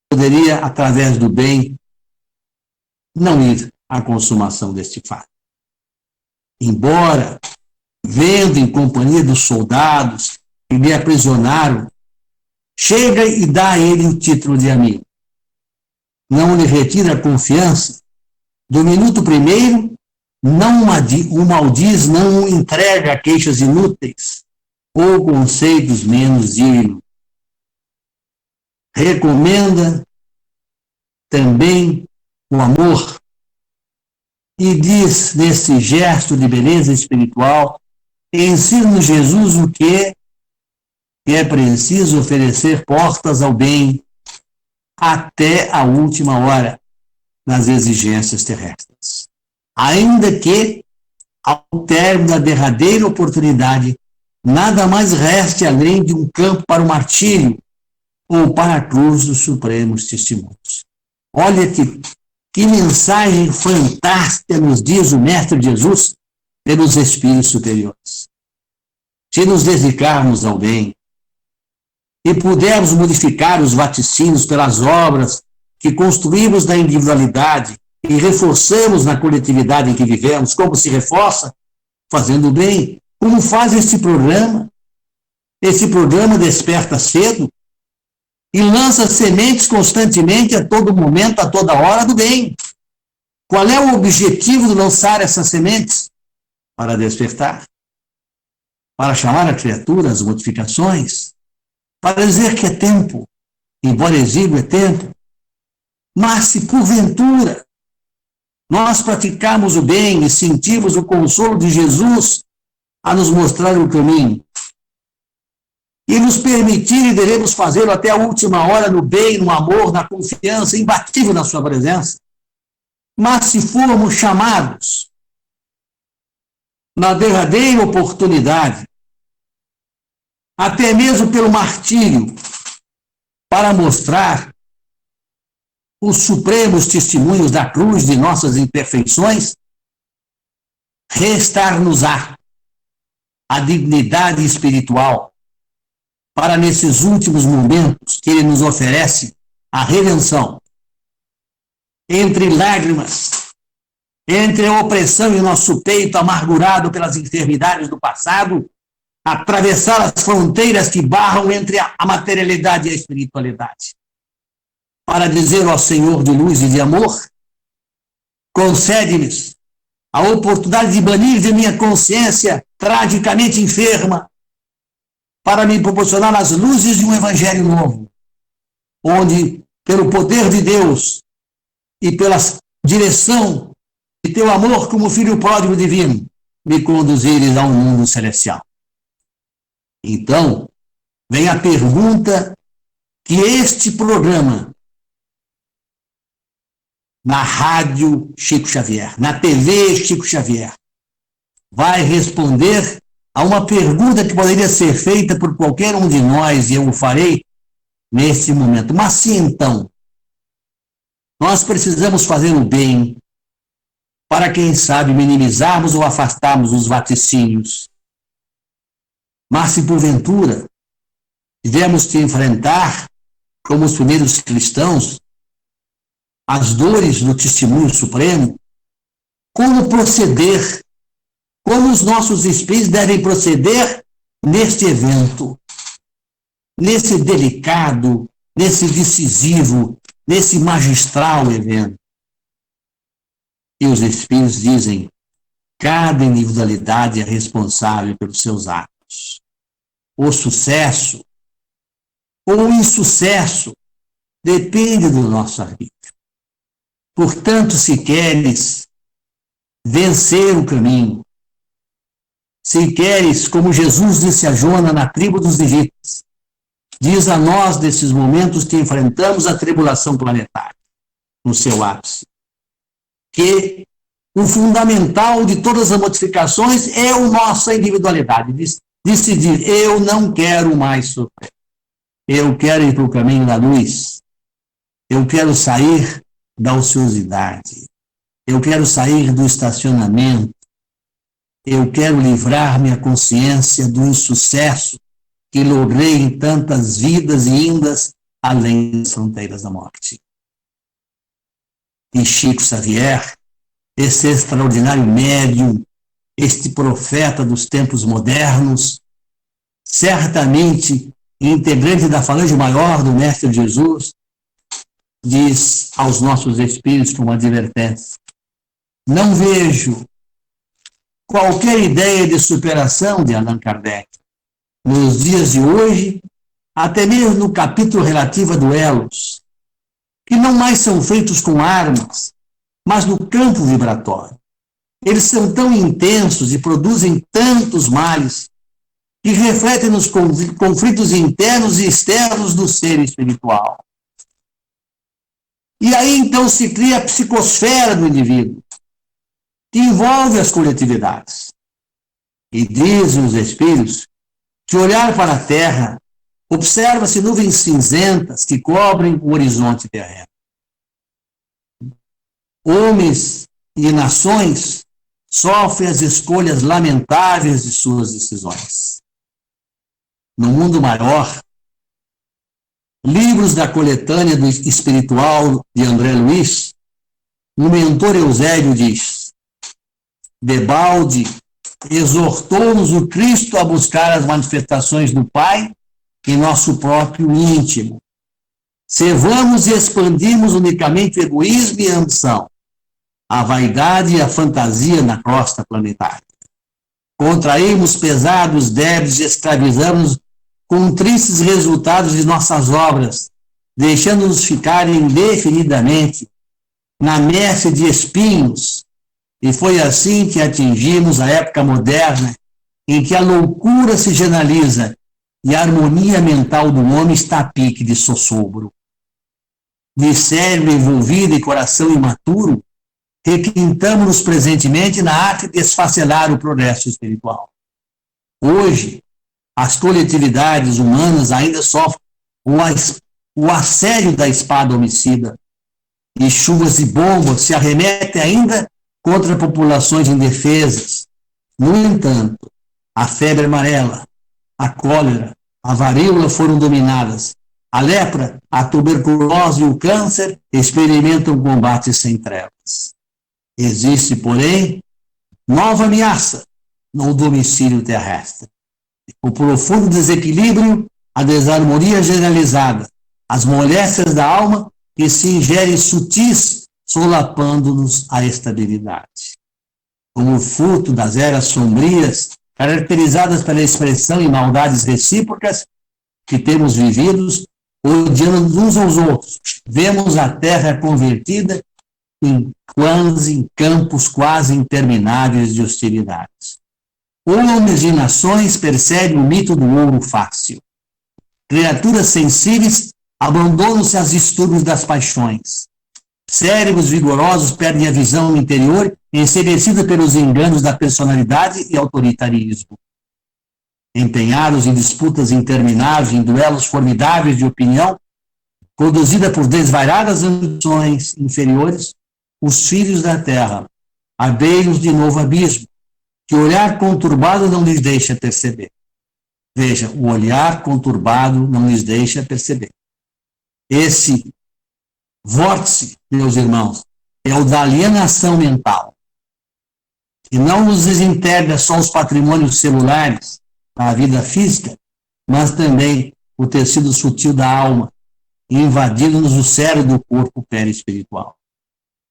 poderia, através do bem, não ir à consumação deste fato. Embora, vendo em companhia dos soldados que lhe aprisionaram, chega e dá a ele o título de amigo. Não lhe retira a confiança. Do minuto primeiro, não o maldiz, não o entrega a queixas inúteis ou conceitos menos dignos. Recomenda também o amor e diz nesse gesto de beleza espiritual, ensina Jesus o que é preciso oferecer portas ao bem até a última hora nas exigências terrestres. Ainda que, ao término da derradeira oportunidade, nada mais reste além de um campo para o martírio ou para a cruz dos supremos testemunhos. Olha que mensagem fantástica nos diz o Mestre Jesus pelos Espíritos superiores. Se nos dedicarmos ao bem e pudermos modificar os vaticínios pelas obras que construímos na individualidade e reforçamos na coletividade em que vivemos, como se reforça? Fazendo bem, como faz este programa, esse programa desperta cedo e lança sementes constantemente, a todo momento, a toda hora do bem. Qual é o objetivo de lançar essas sementes? Para despertar, para chamar a criatura às modificações, para dizer que é tempo, embora exíguo é tempo. Mas se porventura nós praticarmos o bem e sentirmos o consolo de Jesus a nos mostrar o caminho, e nos permitir, e devemos fazê-lo até a última hora, no bem, no amor, na confiança, imbatível na sua presença. Mas se formos chamados, na derradeira oportunidade, até mesmo pelo martírio, para mostrar os supremos testemunhos da cruz de nossas imperfeições, restar-nos-á a dignidade espiritual para, nesses últimos momentos que Ele nos oferece, a redenção, entre lágrimas, entre a opressão em nosso peito amargurado pelas enfermidades do passado, atravessar as fronteiras que barram entre a materialidade e a espiritualidade, para dizer ao Senhor de luz e de amor: concede-me a oportunidade de banir de minha consciência tragicamente enferma, para me proporcionar as luzes de um evangelho novo, onde, pelo poder de Deus e pela direção de teu amor como filho pródigo divino, me conduzires a um mundo celestial. Então, vem a pergunta que este programa, na rádio Chico Xavier, na TV Chico Xavier, vai responder a uma pergunta que poderia ser feita por qualquer um de nós, e eu o farei nesse momento. Mas se então nós precisamos fazer o bem para, quem sabe, minimizarmos ou afastarmos os vaticínios, mas se porventura tivermos que enfrentar, como os primeiros cristãos, as dores do testemunho supremo, como proceder? Como os nossos espíritos devem proceder neste evento, nesse delicado, nesse decisivo, nesse magistral evento? E os espíritos dizem: cada individualidade é responsável pelos seus atos. O sucesso ou o insucesso depende do nosso arbítrio. Portanto, se queres vencer o caminho, se queres, como Jesus disse a Jona na tribo dos Nivitas, diz a nós, nesses momentos que enfrentamos a tribulação planetária, no seu ápice, que o fundamental de todas as modificações é a nossa individualidade. Decidir: eu não quero mais sofrer, eu quero ir para o caminho da luz, eu quero sair da ociosidade, eu quero sair do estacionamento, eu quero livrar minha consciência do insucesso que logrei em tantas vidas e indas além das fronteiras da morte. E Chico Xavier, esse extraordinário médium, este profeta dos tempos modernos, certamente integrante da falange maior do Mestre Jesus, diz aos nossos espíritos como advertência: não vejo qualquer ideia de superação de Allan Kardec nos dias de hoje, até mesmo no capítulo relativo a duelos, que não mais são feitos com armas, mas no campo vibratório. Eles são tão intensos e produzem tantos males que refletem nos conflitos internos e externos do ser espiritual. E aí então se cria a psicosfera do indivíduo, que envolve as coletividades. E dizem os espíritos que olhar para a Terra, observa-se nuvens cinzentas que cobrem o horizonte terreno. Homens e nações sofrem as escolhas lamentáveis de suas decisões. No mundo maior, livros da coletânea do espiritual de André Luiz, o mentor Eusébio diz: debalde exortou-nos o Cristo a buscar as manifestações do Pai em nosso próprio íntimo. Servamos e expandimos unicamente o egoísmo e a ambição, a vaidade e a fantasia na crosta planetária. Contraímos pesados débitos e escravizamos com tristes resultados de nossas obras, deixando-nos ficar indefinidamente na messe de espinhos. E foi assim que atingimos a época moderna, em que a loucura se generaliza e a harmonia mental do homem está a pique de sossobro. De cérebro envolvido e coração imaturo, requintamos-nos presentemente na arte de esfacelar o progresso espiritual. Hoje, as coletividades humanas ainda sofrem o assédio da espada homicida, e chuvas de bombas se arremetem ainda contra populações indefesas. No entanto, a febre amarela, a cólera, a varíola foram dominadas. A lepra, a tuberculose e o câncer experimentam combates sem trevas. Existe, porém, nova ameaça no domicílio terrestre. O profundo desequilíbrio, a desarmonia generalizada, as moléstias da alma que se ingerem sutis, solapando-nos a estabilidade. Como fruto das eras sombrias, caracterizadas pela expressão em maldades recíprocas que temos vividos, odiando uns aos outros, vemos a terra convertida em campos quase intermináveis de hostilidades. Homens e nações percebem o mito do ouro fácil. Criaturas sensíveis abandonam-se aos distúrbios das paixões. Cérebros vigorosos perdem a visão interior, enseguecida pelos enganos da personalidade e autoritarismo. Empenhados em disputas intermináveis, em duelos formidáveis de opinião, conduzida por desvairadas ambições inferiores, os filhos da terra abeiam-nos de novo abismo, que o olhar conturbado não lhes deixa perceber. Veja, o olhar conturbado não lhes deixa perceber. Esse vórtice, meus irmãos, é o da alienação mental, que não nos desintegra só os patrimônios celulares da vida física, mas também o tecido sutil da alma, invadindo-nos o cérebro do corpo perispiritual.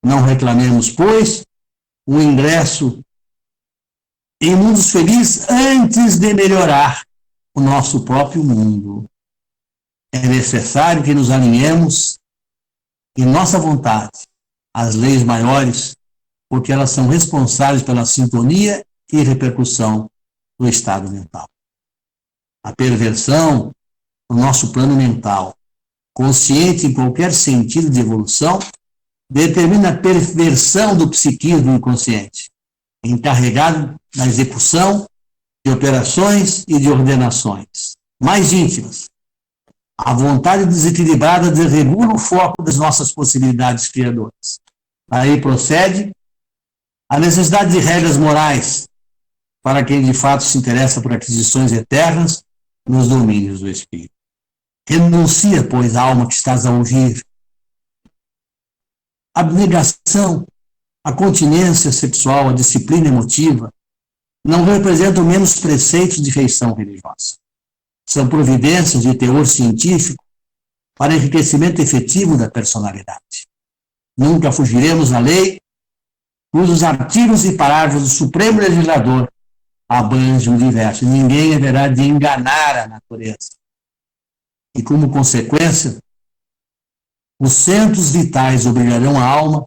Não reclamemos, pois, o ingresso em mundos felizes antes de melhorar o nosso próprio mundo. É necessário que nos alinhemos em nossa vontade às leis maiores, porque elas são responsáveis pela sintonia e repercussão do estado mental. A perversão do nosso plano mental, consciente em qualquer sentido de evolução, determina a perversão do psiquismo inconsciente, encarregado da execução de operações e de ordenações mais íntimas. A vontade desequilibrada desregula o foco das nossas possibilidades criadoras. Aí procede a necessidade de regras morais para quem de fato se interessa por aquisições eternas nos domínios do espírito. Renuncia, pois, a alma que estás a ouvir. A abnegação, a continência sexual, a disciplina emotiva não representam menos preceitos de feição religiosa. São providências de teor científico para enriquecimento efetivo da personalidade. Nunca fugiremos da lei, cujos artigos e parágrafos do Supremo Legislador abrangem o universo. Ninguém haverá de enganar a natureza. E, como consequência, os centros vitais obrigarão a alma,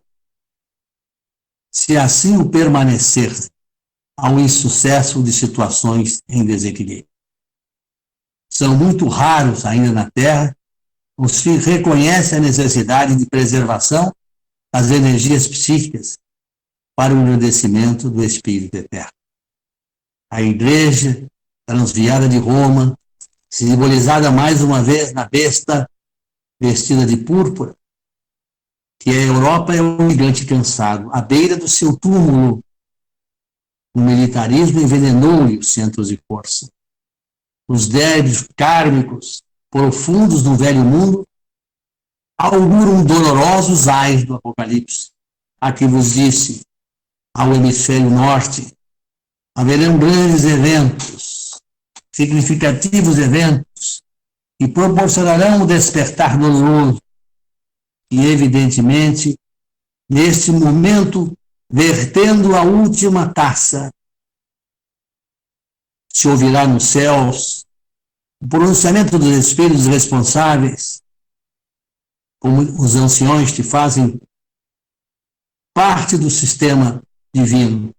se assim o permanecer, ao insucesso de situações em desequilíbrio. São muito raros ainda na Terra os que reconhecem a necessidade de preservação das energias psíquicas para o engrandecimento do Espírito Eterno. A Igreja transviada de Roma, simbolizada mais uma vez na besta vestida de púrpura, que a Europa é um gigante cansado, à beira do seu túmulo. O militarismo envenenou-lhe os centros de força. Os débitos kármicos profundos do velho mundo auguram dolorosos ais do Apocalipse, a que vos disse, ao hemisfério norte, haverão grandes eventos, significativos eventos, que proporcionarão o despertar doloroso. E, evidentemente, neste momento, vertendo a última taça, se ouvirá nos céus o pronunciamento dos espíritos responsáveis, como os anciões que fazem parte do sistema divino,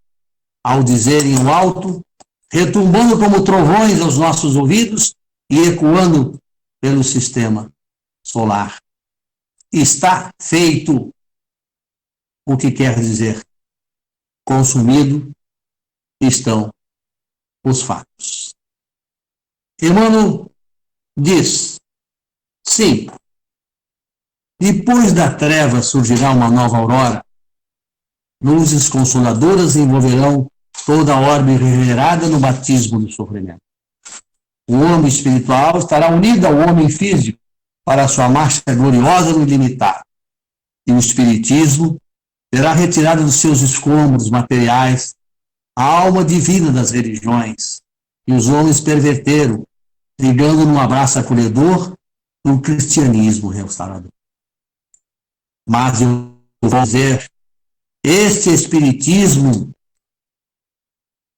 ao dizerem o alto, retumbando como trovões aos nossos ouvidos e ecoando pelo sistema solar. Está feito, o que quer dizer consumido estão os fatos. Emmanuel diz, sim, depois da treva surgirá uma nova aurora, luzes consoladoras envolverão toda a orbe regenerada no batismo do sofrimento. O homem espiritual estará unido ao homem físico para a sua marcha gloriosa no ilimitado. E o espiritismo terá retirado dos seus escombros materiais a alma divina das religiões, e os homens perverteram, ligando num abraço acolhedor no cristianismo restaurador. Mas eu vou dizer, este espiritismo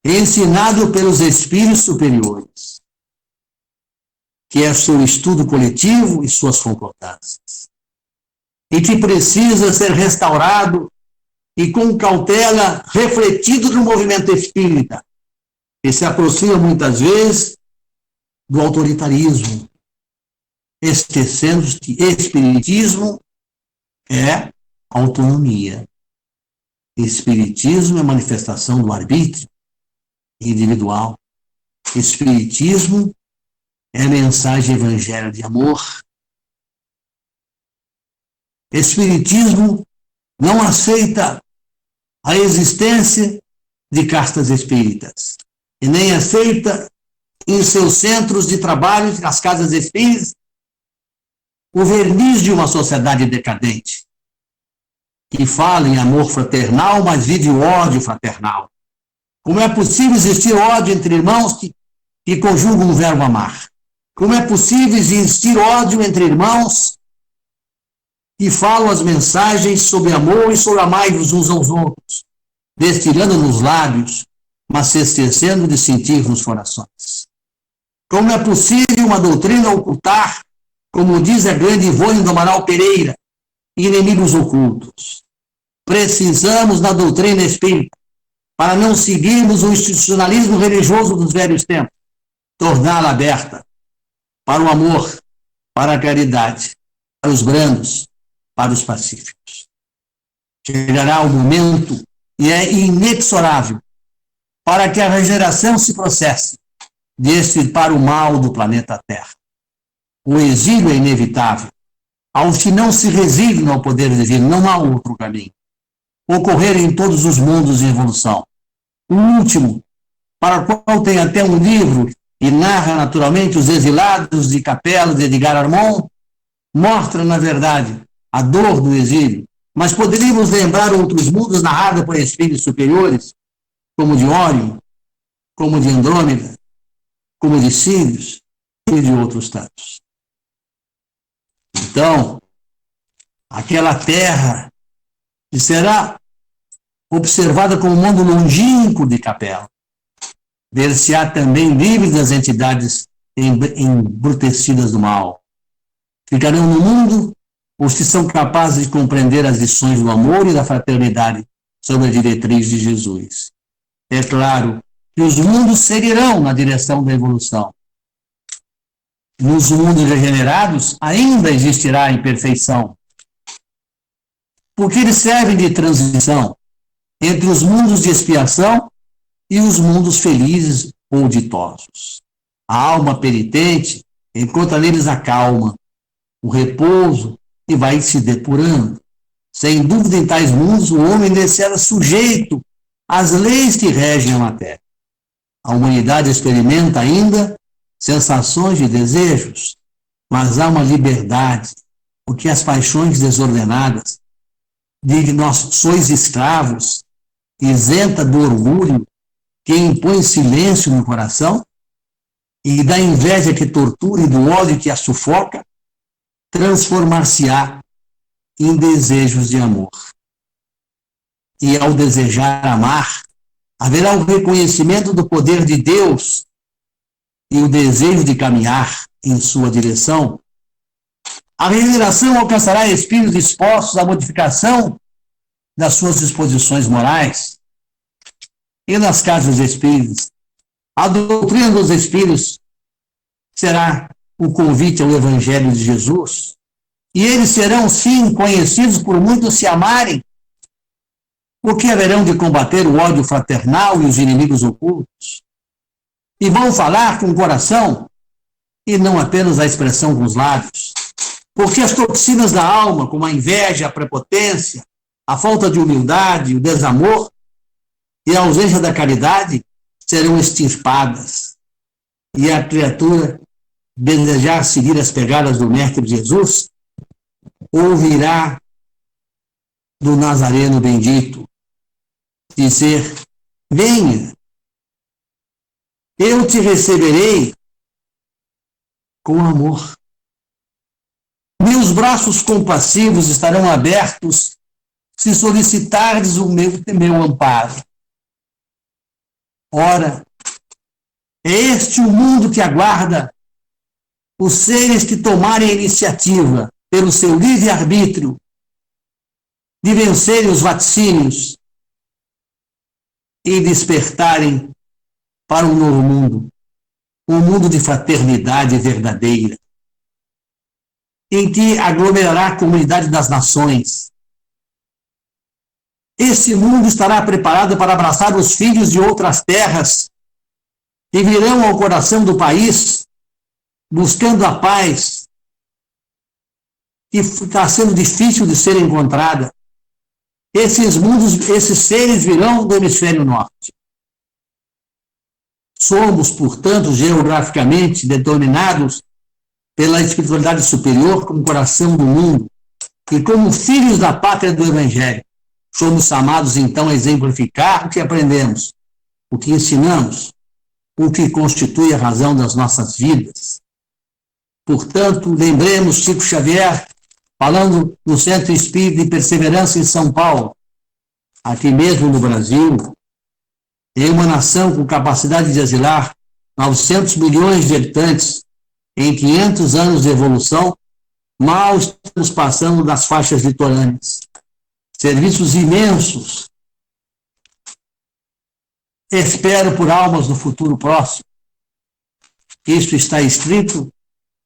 ensinado pelos espíritos superiores, que é seu estudo coletivo e suas concordâncias, e que precisa ser restaurado e com cautela refletido no movimento espírita, que se aproxima muitas vezes do autoritarismo, esquecendo que espiritismo é autonomia. Espiritismo é manifestação do arbítrio individual. Espiritismo é mensagem evangélica de amor. Espiritismo não aceita a existência de castas espíritas e nem aceita em seus centros de trabalho, nas casas espíritas, o verniz de uma sociedade decadente que fala em amor fraternal, mas vive o ódio fraternal. Como é possível existir ódio entre irmãos que conjugam o verbo amar? Como é possível existir ódio entre irmãos que falam as mensagens sobre amor e sobre amai-vos uns aos outros, destilando nos lábios, mas se esquecendo de sentir nos corações? Como é possível uma doutrina ocultar, como diz a grande Ivone do Amaral Pereira, inimigos ocultos? Precisamos da doutrina espírita, para não seguirmos o institucionalismo religioso dos velhos tempos, torná-la aberta para o amor, para a caridade, para os brandos, para os pacíficos. Chegará o momento, e é inexorável, para que a regeneração se processe, de extirpar o mal do planeta Terra. O exílio é inevitável. Aos que não se resignam ao poder divino, não há outro caminho. Ocorrer em todos os mundos em evolução. O último, para o qual tem até um livro e narra naturalmente os exilados de Capela de Edgar Armond, mostra, na verdade, a dor do exílio, mas poderíamos lembrar outros mundos narrados por espíritos superiores, como de Órion, como de Andrômeda, como de Sírios e de outros tantos. Então, aquela terra que será observada como um mundo longínquo de Capela, ver-se-á também livre das entidades embrutecidas do mal. Ficarão no mundo os que são capazes de compreender as lições do amor e da fraternidade sob a diretriz de Jesus. É claro que os mundos seguirão na direção da evolução. Nos mundos regenerados ainda existirá a imperfeição, porque eles servem de transição entre os mundos de expiação e os mundos felizes ou ditosos. A alma penitente encontra neles a calma, o repouso e vai se depurando. Sem dúvida, em tais mundos, o homem será sujeito às leis que regem a matéria. A humanidade experimenta ainda sensações e desejos, mas há uma liberdade, porque as paixões desordenadas, de que nós sois escravos, isenta do orgulho, que impõe silêncio no coração, e da inveja que tortura e do ódio que a sufoca, transformar-se-á em desejos de amor. E ao desejar amar, haverá o reconhecimento do poder de Deus e o desejo de caminhar em sua direção. A regeneração alcançará espíritos dispostos à modificação das suas disposições morais. E nas casas dos espíritos, a doutrina dos espíritos será o convite ao Evangelho de Jesus, e eles serão, sim, conhecidos por muitos se amarem, porque haverão de combater o ódio fraternal e os inimigos ocultos, e vão falar com o coração, e não apenas a expressão com os lábios, porque as toxinas da alma, como a inveja, a prepotência, a falta de humildade, o desamor e a ausência da caridade, serão extirpadas, e a criatura desejar seguir as pegadas do Mestre Jesus, ouvirá do Nazareno bendito dizer: venha, eu te receberei com amor. Meus braços compassivos estarão abertos se solicitardes o meu amparo. Ora, é este o mundo que aguarda os seres que tomarem a iniciativa, pelo seu livre-arbítrio, de vencerem os vaticínios e despertarem para um novo mundo, um mundo de fraternidade verdadeira, em que aglomerará a comunidade das nações. Esse mundo estará preparado para abraçar os filhos de outras terras que virão ao coração do país buscando a paz que está sendo difícil de ser encontrada. Esses mundos, esses seres virão do hemisfério norte. Somos, portanto, geograficamente determinados pela espiritualidade superior como coração do mundo e como filhos da pátria do Evangelho. Somos chamados, então, a exemplificar o que aprendemos, o que ensinamos, o que constitui a razão das nossas vidas. Portanto, lembremos Chico Xavier, falando no Centro Espírita de Perseverança em São Paulo, aqui mesmo no Brasil, em uma nação com capacidade de asilar 900 milhões de habitantes, em 500 anos de evolução, mal estamos passando das faixas litorâneas. Serviços imensos. Espero por almas no futuro próximo. Isso está escrito,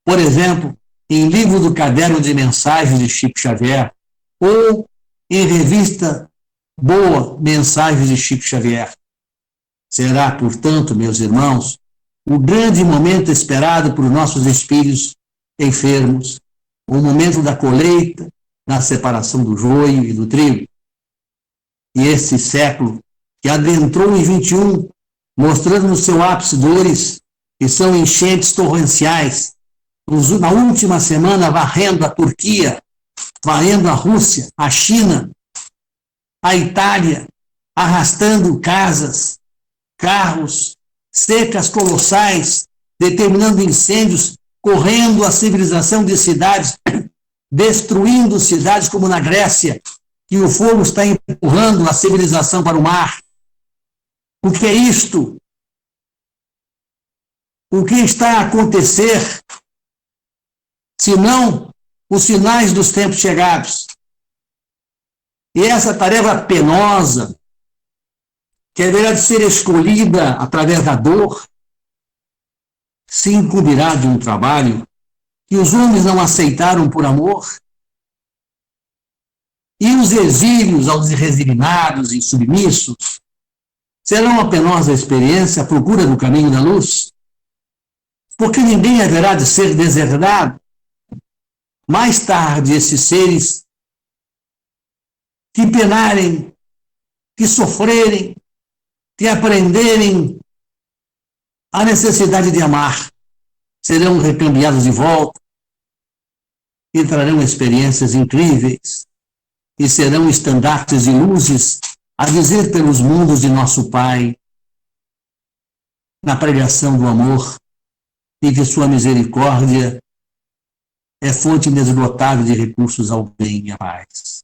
por exemplo, em livro do Caderno de Mensagens de Chico Xavier, ou em revista Boa Mensagens de Chico Xavier. Será, portanto, meus irmãos, o grande momento esperado por nossos espíritos enfermos, o momento da colheita, da separação do joio e do trigo. E esse século, que adentrou em 21, mostrando no seu ápice dores, que são enchentes torrenciais, na última semana varrendo a Turquia, varrendo a Rússia, a China, a Itália, arrastando casas, carros, secas colossais, determinando incêndios, correndo a civilização de cidades, destruindo cidades como na Grécia, que o fogo está empurrando a civilização para o mar. O que é isto? O que está a acontecer, senão os sinais dos tempos chegados? E essa tarefa penosa, que haverá de ser escolhida através da dor, se incumbirá de um trabalho que os homens não aceitaram por amor, e os exílios aos resignados e submissos serão uma penosa experiência à procura do caminho da luz, porque ninguém haverá de ser deserdado. Mais tarde, esses seres que penarem, que sofrerem, que aprenderem a necessidade de amar, serão recambiados de volta, e trarão experiências incríveis, e serão estandartes de luzes a dizer pelos mundos de nosso Pai: na pregação do amor e que sua misericórdia é fonte inesgotável de recursos ao bem e à paz.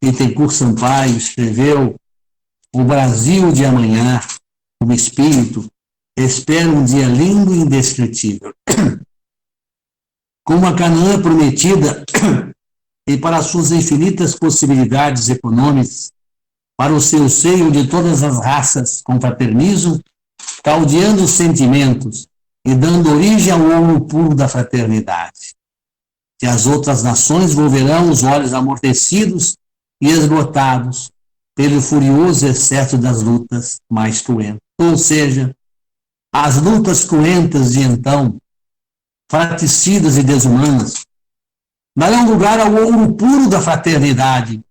Bittencourt Sampaio escreveu: o Brasil de amanhã, como espírito, espera um dia lindo e indescritível. Com uma Canaã prometida e para suas infinitas possibilidades econômicas, para o seu seio de todas as raças confraternizam, caldeando os sentimentos e dando origem ao ouro puro da fraternidade. Que as outras nações volverão os olhos amortecidos e esgotados pelo furioso excesso das lutas mais cruentas. Ou seja, as lutas cruentas de então, fraticidas e desumanas, darão lugar ao ouro puro da fraternidade,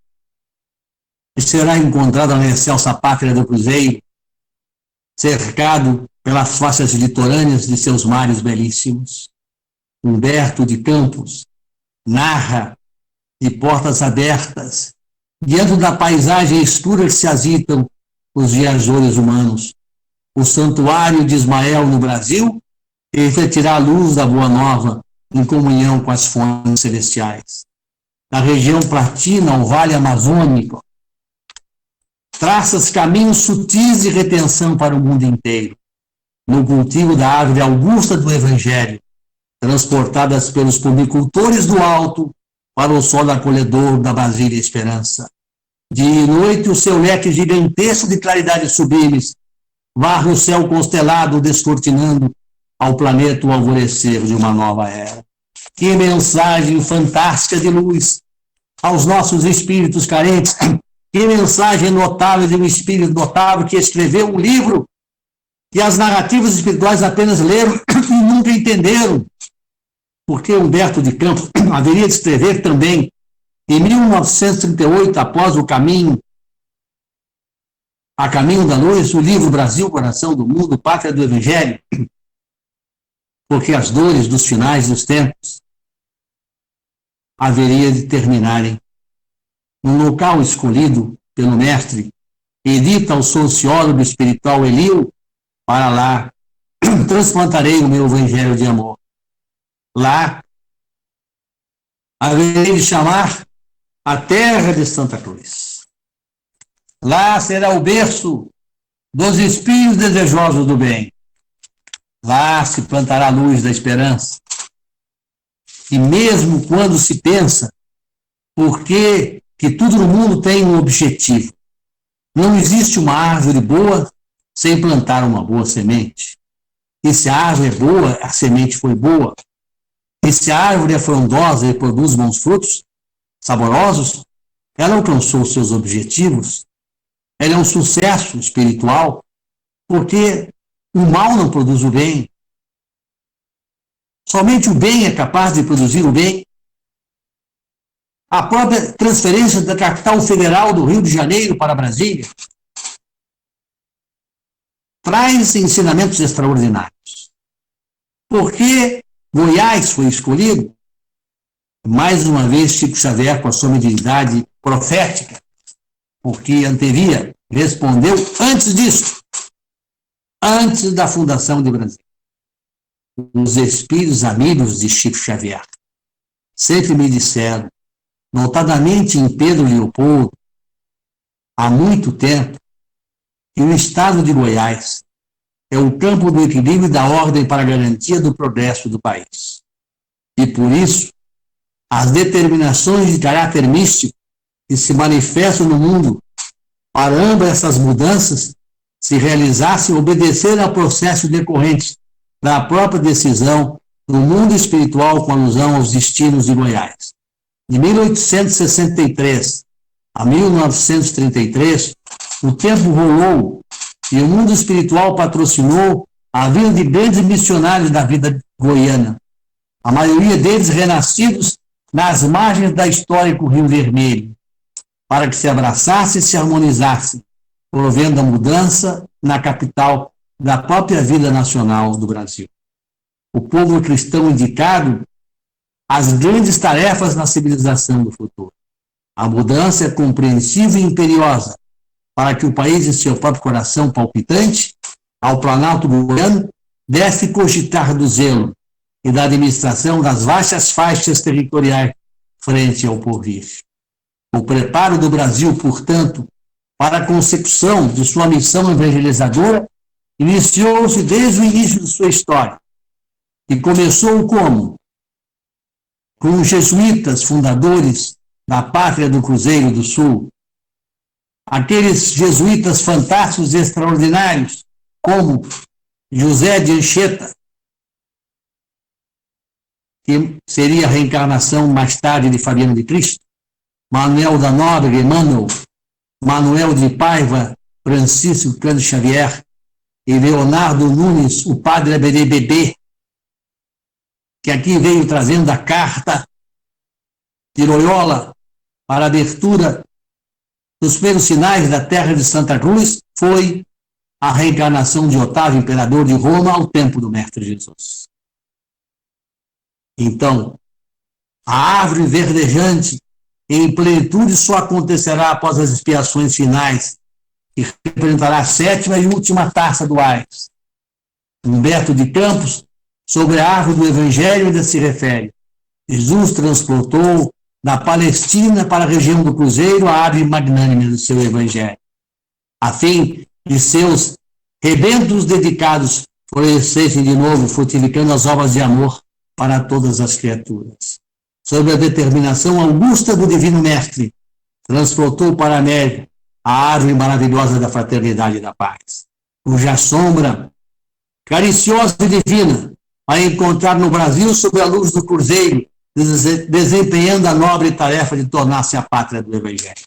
que será encontrado na excelsa pátria do Cruzeiro, cercado pelas faixas litorâneas de seus mares belíssimos. Humberto de Campos narra de portas abertas, diante da paisagem escura que se agitam os viajores humanos, o santuário de Ismael no Brasil e refletirá a luz da Boa Nova em comunhão com as fontes celestiais. Na região platina, o Vale Amazônico, traças caminhos sutis de retenção para o mundo inteiro, no cultivo da árvore augusta do Evangelho, transportadas pelos pumicultores do alto para o solo acolhedor da Basília Esperança. Dia e noite, o seu leque gigantesco de claridades sublimes varre o céu constelado, descortinando ao planeta o alvorecer de uma nova era. Que mensagem fantástica de luz aos nossos espíritos carentes. Que mensagem notável de um espírito notável que escreveu um livro que as narrativas espirituais apenas leram e nunca entenderam. Porque Humberto de Campos haveria de escrever também, em 1938, após o caminho, A Caminho da Luz, o livro Brasil, Coração do Mundo, Pátria do Evangelho, porque as dores dos finais dos tempos haveria de terminarem no local escolhido pelo mestre, edita ao sociólogo espiritual Elio, para lá transplantarei o meu evangelho de amor. Lá haverei de chamar a terra de Santa Cruz. Lá será o berço dos espíritos desejosos do bem. Lá se plantará a luz da esperança. E mesmo quando se pensa, porque que tudo no mundo tem um objetivo. Não existe uma árvore boa sem plantar uma boa semente. E se a árvore é boa, a semente foi boa. E se a árvore é frondosa e produz bons frutos, saborosos, ela alcançou seus objetivos. Ela é um sucesso espiritual, porque o mal não produz o bem. Somente o bem é capaz de produzir o bem. A própria transferência da capital federal do Rio de Janeiro para Brasília traz ensinamentos extraordinários. Por que Goiás foi escolhido? Mais uma vez, Chico Xavier, com a sua mediunidade profética, porque antevia, respondeu antes disso, antes da fundação de Brasília. Os espíritos amigos de Chico Xavier sempre me disseram, notadamente em Pedro Leopoldo, há muito tempo, que o estado de Goiás é o campo do equilíbrio e da ordem para a garantia do progresso do país. E por isso, as determinações de caráter místico que se manifestam no mundo para ambas essas mudanças se realizassem obedecendo ao processo decorrente da própria decisão no mundo espiritual com alusão aos destinos de Goiás. De 1863 a 1933, o tempo rolou e o mundo espiritual patrocinou a vinda de grandes missionários da vida goiana, a maioria deles renascidos nas margens da histórico Rio Vermelho, para que se abraçasse e se harmonizasse, provendo a mudança na capital da própria vida nacional do Brasil. O povo cristão indicado as grandes tarefas na civilização do futuro. A mudança é compreensiva e imperiosa, para que o país, em seu próprio coração palpitante, ao Planalto Goiano, deve cogitar do zelo e da administração das vastas faixas territoriais frente ao porvir. O preparo do Brasil, portanto, para a consecução de sua missão evangelizadora iniciou-se desde o início de sua história e começou como? Com os jesuítas fundadores da Pátria do Cruzeiro do Sul, aqueles jesuítas fantásticos e extraordinários, como José de Anchieta, que seria a reencarnação mais tarde de Fabiano de Cristo, Manuel da Nóbrega, Emmanuel, Manuel de Paiva, Francisco Cândido Xavier e Leonardo Nunes, o padre ABD-BB, que aqui veio trazendo a carta de Loyola para a abertura dos primeiros sinais da terra de Santa Cruz, foi a reencarnação de Otávio, imperador de Roma, ao tempo do Mestre Jesus. Então, a árvore verdejante em plenitude só acontecerá após as expiações finais, que representará a sétima e última taça do Ais. Humberto de Campos, sobre a árvore do Evangelho, ainda se refere: Jesus transportou da Palestina para a região do Cruzeiro a árvore magnânime do seu Evangelho, a fim de seus rebentos dedicados florescessem de novo, frutificando as obras de amor para todas as criaturas. Sob a determinação augusta do Divino Mestre, transportou para a América a árvore maravilhosa da fraternidade e da paz, cuja sombra cariciosa e divina a encontrar no Brasil sob a luz do Cruzeiro, desempenhando a nobre tarefa de tornar-se a pátria do Evangelho.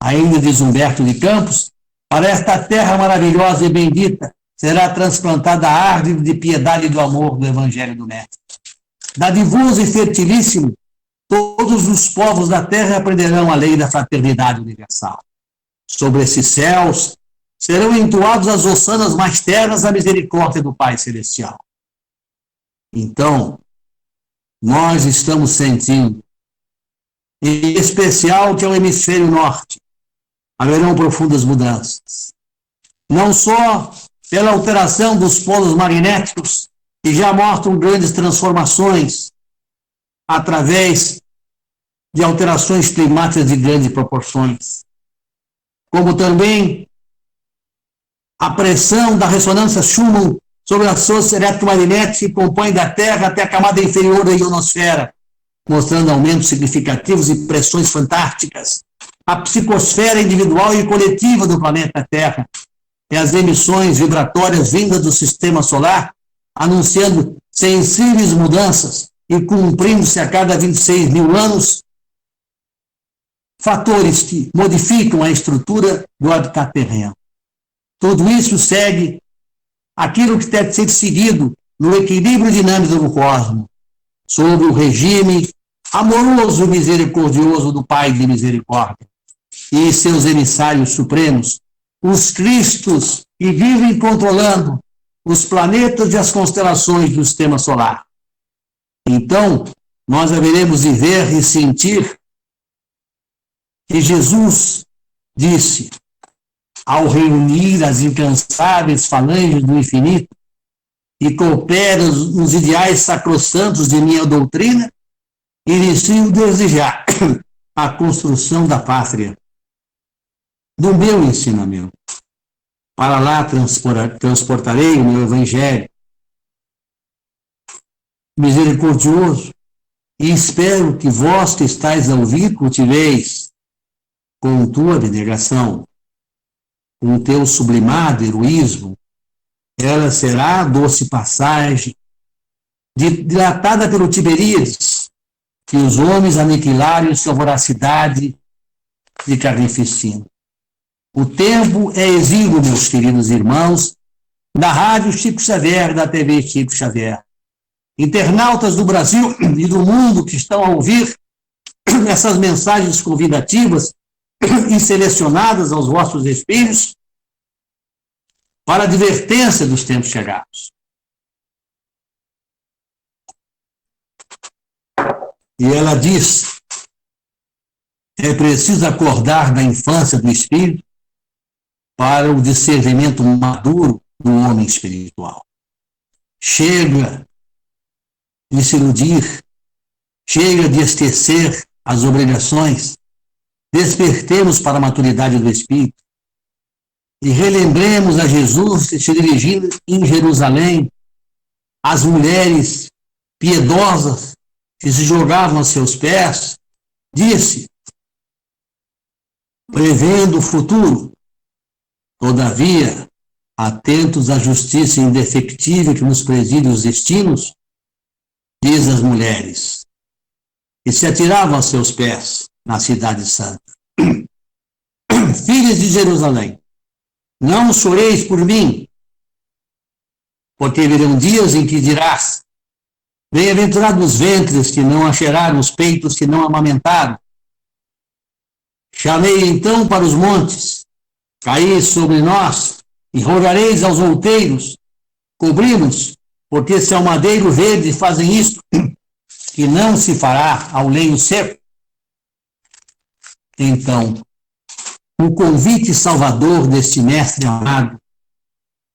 Ainda diz Humberto de Campos, para esta terra maravilhosa e bendita será transplantada a árvore de piedade e do amor do Evangelho do Mestre. Dadivoso e fertilíssimo, todos os povos da terra aprenderão a lei da fraternidade universal. Sobre esses céus serão entoados as ossanas mais ternas da misericórdia do Pai Celestial. Então, nós estamos sentindo, em especial que é o hemisfério norte, haverão profundas mudanças. Não só pela alteração dos polos magnéticos, que já mostram grandes transformações através de alterações climáticas de grandes proporções, como também a pressão da ressonância Schumann sobre as forças eletromagnéticas que compõem da Terra até a camada inferior da ionosfera, mostrando aumentos significativos e pressões fantásticas. A psicosfera individual e coletiva do planeta Terra e as emissões vibratórias vindas do sistema solar, anunciando sensíveis mudanças e cumprindo-se a cada 26 mil anos fatores que modificam a estrutura do habitat terreno. Tudo isso segue aquilo que deve ser seguido no equilíbrio dinâmico do cosmos, sob o regime amoroso e misericordioso do Pai de Misericórdia e seus emissários supremos, os Cristos que vivem controlando os planetas e as constelações do sistema solar. Então, nós haveremos de ver e sentir que Jesus disse, ao reunir as incansáveis falanges do infinito e cooperam nos ideais sacrossantos de minha doutrina, inicio desde já a construção da pátria, do meu ensinamento. Para lá transportarei o meu Evangelho misericordioso e espero que vós que estáis a ouvir cultiveis com tua abnegação, com o teu sublimado heroísmo, ela será a doce passagem dilatada pelo Tiberíades, que os homens aniquilaram em sua voracidade de carnificina. O tempo é exíguo, meus queridos irmãos, da Rádio Chico Xavier, da TV Chico Xavier. Internautas do Brasil e do mundo que estão a ouvir essas mensagens convidativas e selecionadas aos vossos espíritos para a advertência dos tempos chegados. E ela diz, é preciso acordar da infância do espírito para o discernimento maduro do homem espiritual. Chega de se iludir, chega de esquecer as obrigações, despertemos para a maturidade do Espírito e relembremos a Jesus que se dirigindo em Jerusalém, as mulheres piedosas que se jogavam a seus pés, disse, prevendo o futuro, todavia, atentos à justiça indefectível que nos preside os destinos, diz às mulheres, que se atiravam a seus pés na cidade santa. Filhas de Jerusalém, não choreis por mim, porque virão dias em que dirás, bem-aventurados os ventres que não acheiraram, os peitos que não amamentaram. Chamei então para os montes, caí sobre nós, e rogareis aos outeiros, cobrimos, porque se ao madeiro verde fazem isto, que não se fará ao lenho seco. Então, o convite salvador deste mestre amado,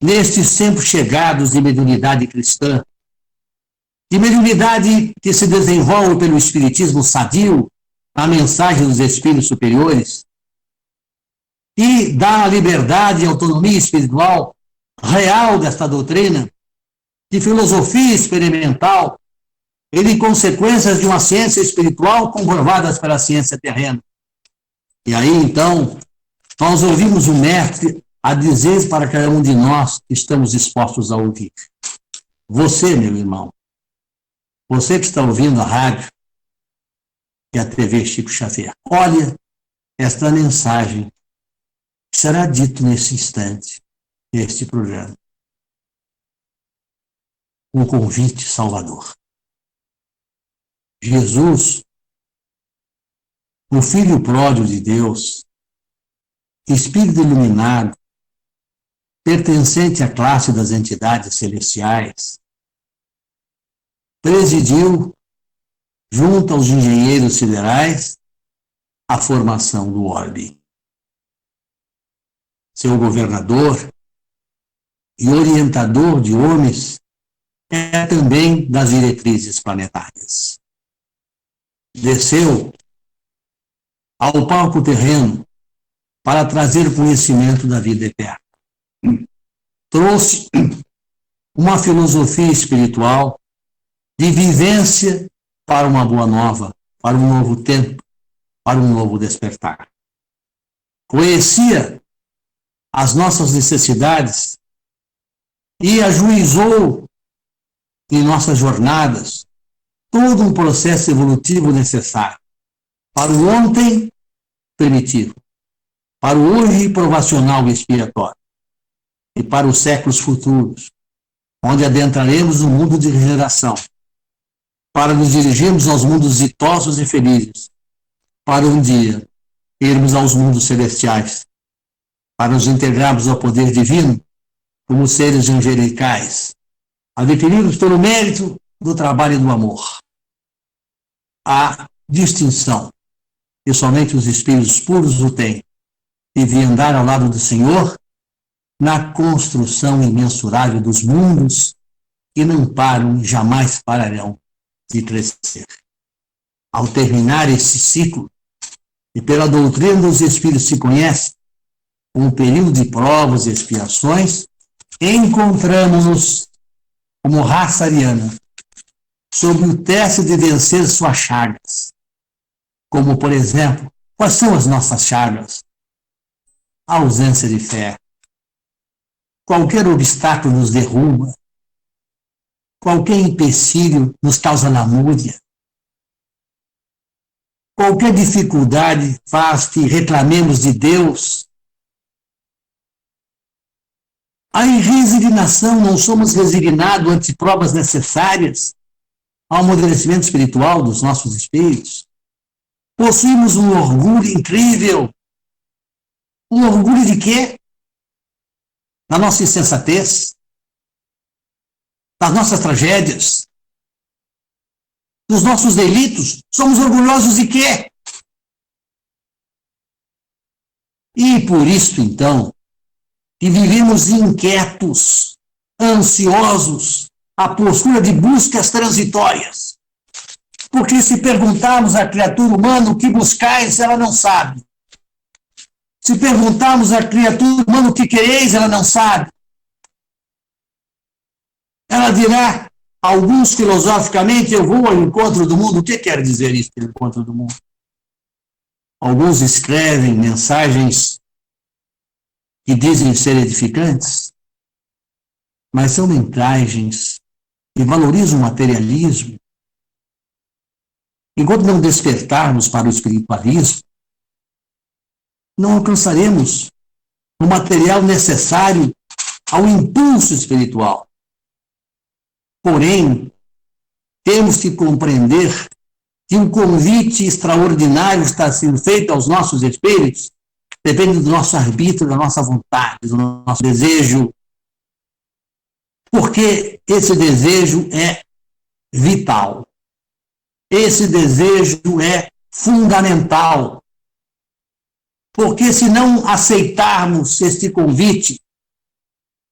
nestes tempos chegados de mediunidade cristã, de mediunidade que se desenvolve pelo espiritismo sadio, a mensagem dos espíritos superiores, e dá a liberdade e autonomia espiritual real desta doutrina, de filosofia experimental e de consequências de uma ciência espiritual comprovadas pela ciência terrena. E aí, então, nós ouvimos o mestre a dizer para cada um de nós que estamos dispostos a ouvir. Você, meu irmão, você que está ouvindo a rádio e a TV Chico Xavier, olha esta mensagem que será dito nesse instante, neste programa. Um convite salvador. Jesus, o Filho pródigo de Deus, Espírito iluminado, pertencente à classe das entidades celestiais, presidiu, junto aos engenheiros siderais, a formação do orbe. Seu governador e orientador de homens é também das diretrizes planetárias. Desceu ao palco terreno para trazer conhecimento da vida eterna. Trouxe uma filosofia espiritual de vivência para uma boa nova, para um novo tempo, para um novo despertar. Conhecia as nossas necessidades e ajuizou em nossas jornadas todo um processo evolutivo necessário para o ontem primitivo, para o hoje provacional e expiatório, e para os séculos futuros, onde adentraremos no mundo de regeneração, para nos dirigirmos aos mundos ditosos e felizes, para um dia irmos aos mundos celestiais, para nos integrarmos ao poder divino como seres angelicais, adquiridos pelo mérito do trabalho e do amor. A distinção que somente os espíritos puros o têm, e de andar ao lado do Senhor na construção imensurável dos mundos que não param e jamais pararão de crescer. Ao terminar esse ciclo, e pela doutrina dos espíritos se conhece, um período de provas e expiações, encontramos-nos como raça ariana sob o teste de vencer suas chagas. Como, por exemplo, quais são as nossas chagas? A ausência de fé. Qualquer obstáculo nos derruba. Qualquer empecilho nos causa lamúria. Qualquer dificuldade faz que reclamemos de Deus. A resignação, não somos resignados ante provas necessárias ao amadurecimento espiritual dos nossos espíritos. Possuímos um orgulho incrível. Um orgulho de quê? Da nossa insensatez, das nossas tragédias, dos nossos delitos. Somos orgulhosos de quê? E por isso, então, que vivemos inquietos, ansiosos, a postura de buscas transitórias. Porque se perguntarmos à criatura humana o que buscais, ela não sabe. Se perguntarmos à criatura humana o que quereis, ela não sabe. Ela dirá, alguns filosoficamente, eu vou ao encontro do mundo. O que quer dizer isso, ao encontro do mundo? Alguns escrevem mensagens que dizem ser edificantes, mas são mensagens que valorizam o materialismo. Enquanto não despertarmos para o espiritualismo, não alcançaremos o material necessário ao impulso espiritual. Porém, temos que compreender que um convite extraordinário está sendo feito aos nossos espíritos, depende do nosso arbítrio, da nossa vontade, do nosso desejo, porque esse desejo é vital. Esse desejo é fundamental. Porque se não aceitarmos este convite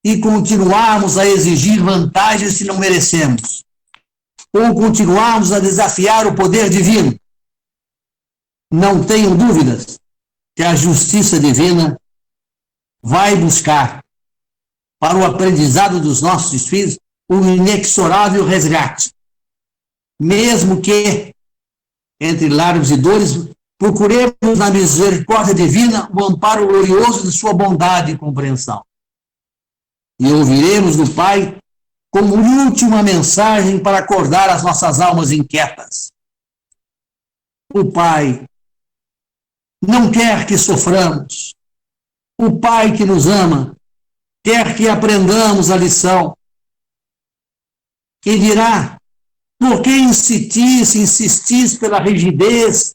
e continuarmos a exigir vantagens que não merecemos, ou continuarmos a desafiar o poder divino, não tenham dúvidas que a justiça divina vai buscar para o aprendizado dos nossos filhos o inexorável resgate. Mesmo que, entre lágrimas e dores, procuremos na misericórdia divina o amparo glorioso de sua bondade e compreensão. E ouviremos do Pai como última mensagem para acordar as nossas almas inquietas. O Pai não quer que soframos. O Pai que nos ama quer que aprendamos a lição. E dirá, por que insistis pela rigidez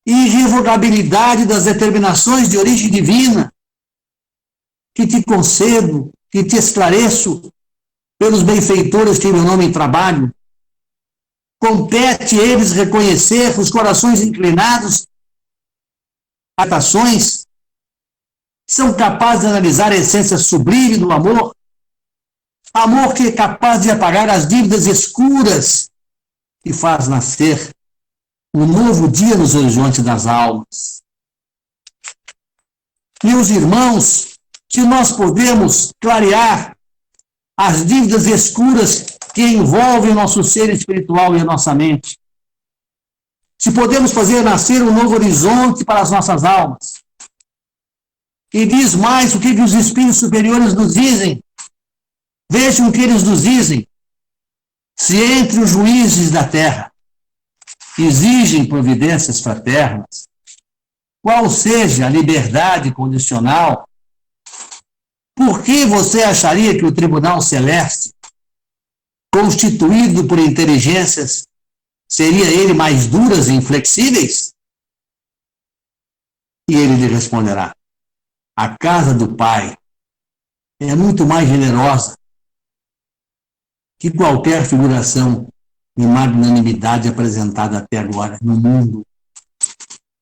e irrevogabilidade das determinações de origem divina que te concedo, que te esclareço pelos benfeitores que em meu nome trabalho? Compete eles reconhecer os corações inclinados a ações, são capazes de analisar a essência sublime do amor, amor que é capaz de apagar as dívidas escuras e faz nascer um novo dia nos horizontes das almas. Meus irmãos, se nós podemos clarear as dívidas escuras que envolvem o nosso ser espiritual e a nossa mente, se podemos fazer nascer um novo horizonte para as nossas almas, e diz mais o que os espíritos superiores nos dizem. Vejam o que eles nos dizem. Se entre os juízes da terra exigem providências fraternas, qual seja a liberdade condicional, por que você acharia que o Tribunal Celeste, constituído por inteligências, seria ele mais duras e inflexíveis? E ele lhe responderá, a casa do Pai é muito mais generosa que qualquer figuração de magnanimidade apresentada até agora no mundo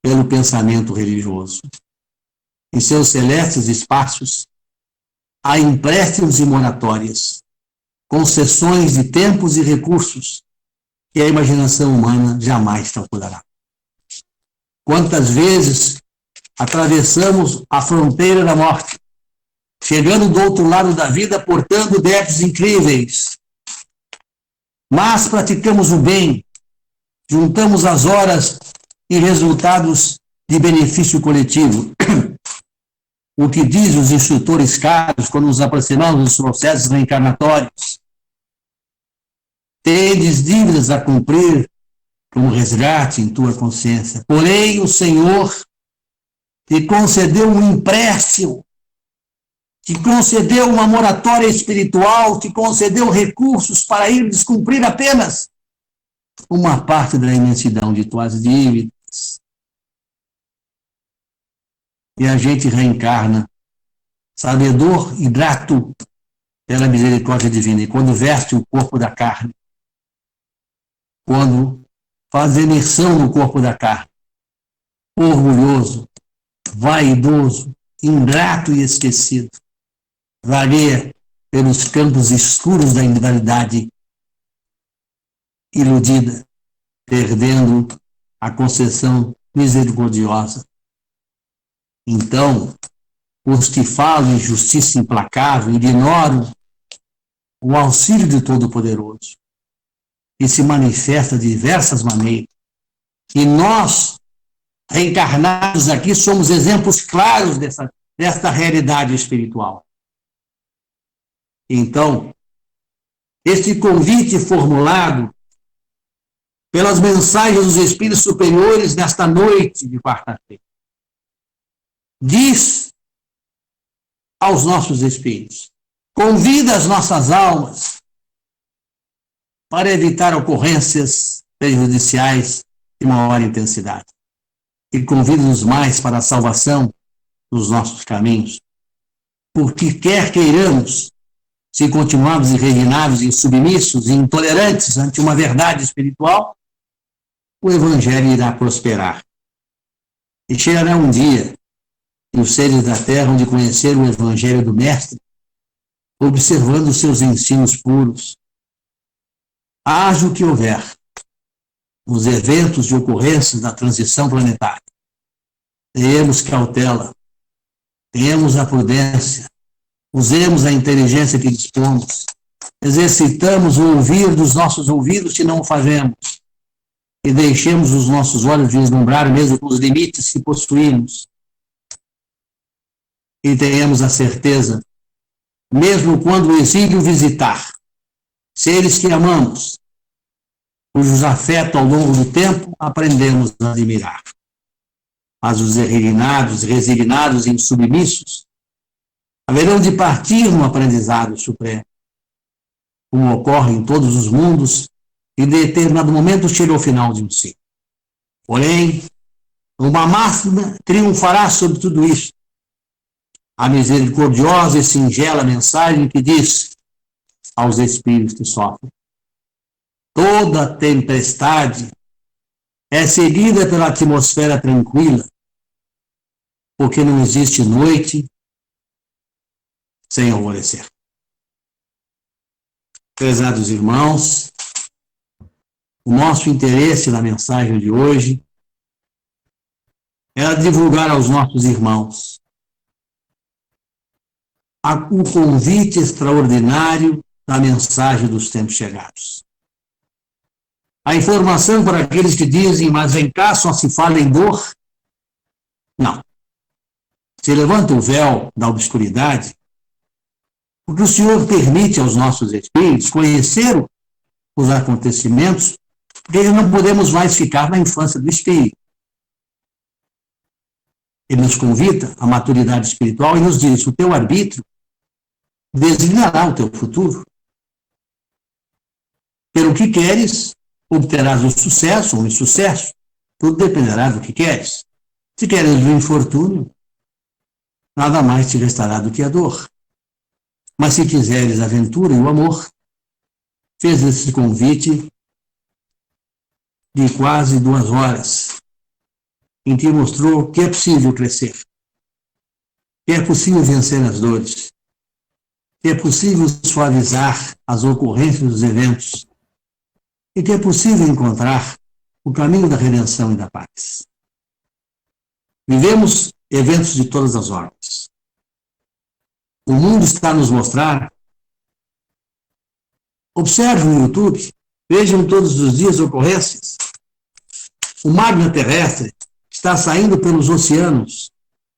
pelo pensamento religioso. Em seus celestes espaços, há empréstimos e moratórias, concessões de tempos e recursos que a imaginação humana jamais calculará. Quantas vezes atravessamos a fronteira da morte, chegando do outro lado da vida portando débitos incríveis, mas praticamos o bem, juntamos as horas e resultados de benefício coletivo. O que dizem os instrutores caros quando nos aproximamos dos processos reencarnatórios? Tendes dívidas a cumprir como resgate em tua consciência. Porém, o Senhor te concedeu um empréstimo, te concedeu uma moratória espiritual, te concedeu recursos para ir descumprir apenas uma parte da imensidão de tuas dívidas. E a gente reencarna, sabedor e grato pela misericórdia divina. E quando veste o corpo da carne, quando faz imersão no corpo da carne, orgulhoso, vaidoso, ingrato e esquecido, vagueia pelos campos escuros da individualidade iludida, perdendo a concessão misericordiosa. Então, os que falam em justiça implacável ignoram o auxílio de Todo-Poderoso, que se manifesta de diversas maneiras. E nós, reencarnados aqui, somos exemplos claros desta realidade espiritual. Então, este convite formulado pelas mensagens dos Espíritos Superiores nesta noite de quarta-feira diz aos nossos espíritos, convida as nossas almas para evitar ocorrências prejudiciais de maior intensidade e convida-nos mais para a salvação dos nossos caminhos, porque quer queiramos, se continuarmos irresignados, insubmissos e intolerantes ante uma verdade espiritual, o Evangelho irá prosperar. E chegará um dia que os seres da Terra hão de conhecer o Evangelho do Mestre, observando os seus ensinos puros. Haja o que houver, os eventos de ocorrências da transição planetária, tenhamos cautela, tenhamos a prudência, usemos a inteligência que dispomos, exercitamos o ouvir dos nossos ouvidos se não o fazemos, e deixemos os nossos olhos vislumbrar mesmo com os limites que possuímos. E tenhamos a certeza, mesmo quando o exílio visitar, seres que amamos, cujos afetos ao longo do tempo aprendemos a admirar. Mas os resignados e insubmissos haverão de partir no aprendizado supremo, como ocorre em todos os mundos, e em determinado momento chega ao final de um ciclo. Porém, uma máxima triunfará sobre tudo isso. A misericordiosa e singela mensagem que diz aos espíritos que sofrem: toda tempestade é seguida pela atmosfera tranquila, porque não existe noite sem alvorecer. Prezados irmãos, o nosso interesse na mensagem de hoje é divulgar aos nossos irmãos o convite extraordinário da mensagem dos tempos chegados. A informação para aqueles que dizem, mas vem cá, só se fala em dor. Não. Se levanta o véu da obscuridade, porque o Senhor permite aos nossos espíritos conhecer os acontecimentos, porque não podemos mais ficar na infância do espírito. Ele nos convida à maturidade espiritual e nos diz: o teu arbítrio designará o teu futuro. Pelo que queres, obterás o sucesso ou o insucesso. Tudo dependerá do que queres. Se queres o infortúnio, nada mais te restará do que a dor. Mas se quiseres a aventura e o amor, fez esse convite de quase 2 horas, em que mostrou que é possível crescer, que é possível vencer as dores, que é possível suavizar as ocorrências dos eventos e que é possível encontrar o caminho da redenção e da paz. Vivemos eventos de todas as ordens. O mundo está a nos mostrar. Observe no YouTube, vejam todos os dias ocorrências. O magma terrestre está saindo pelos oceanos.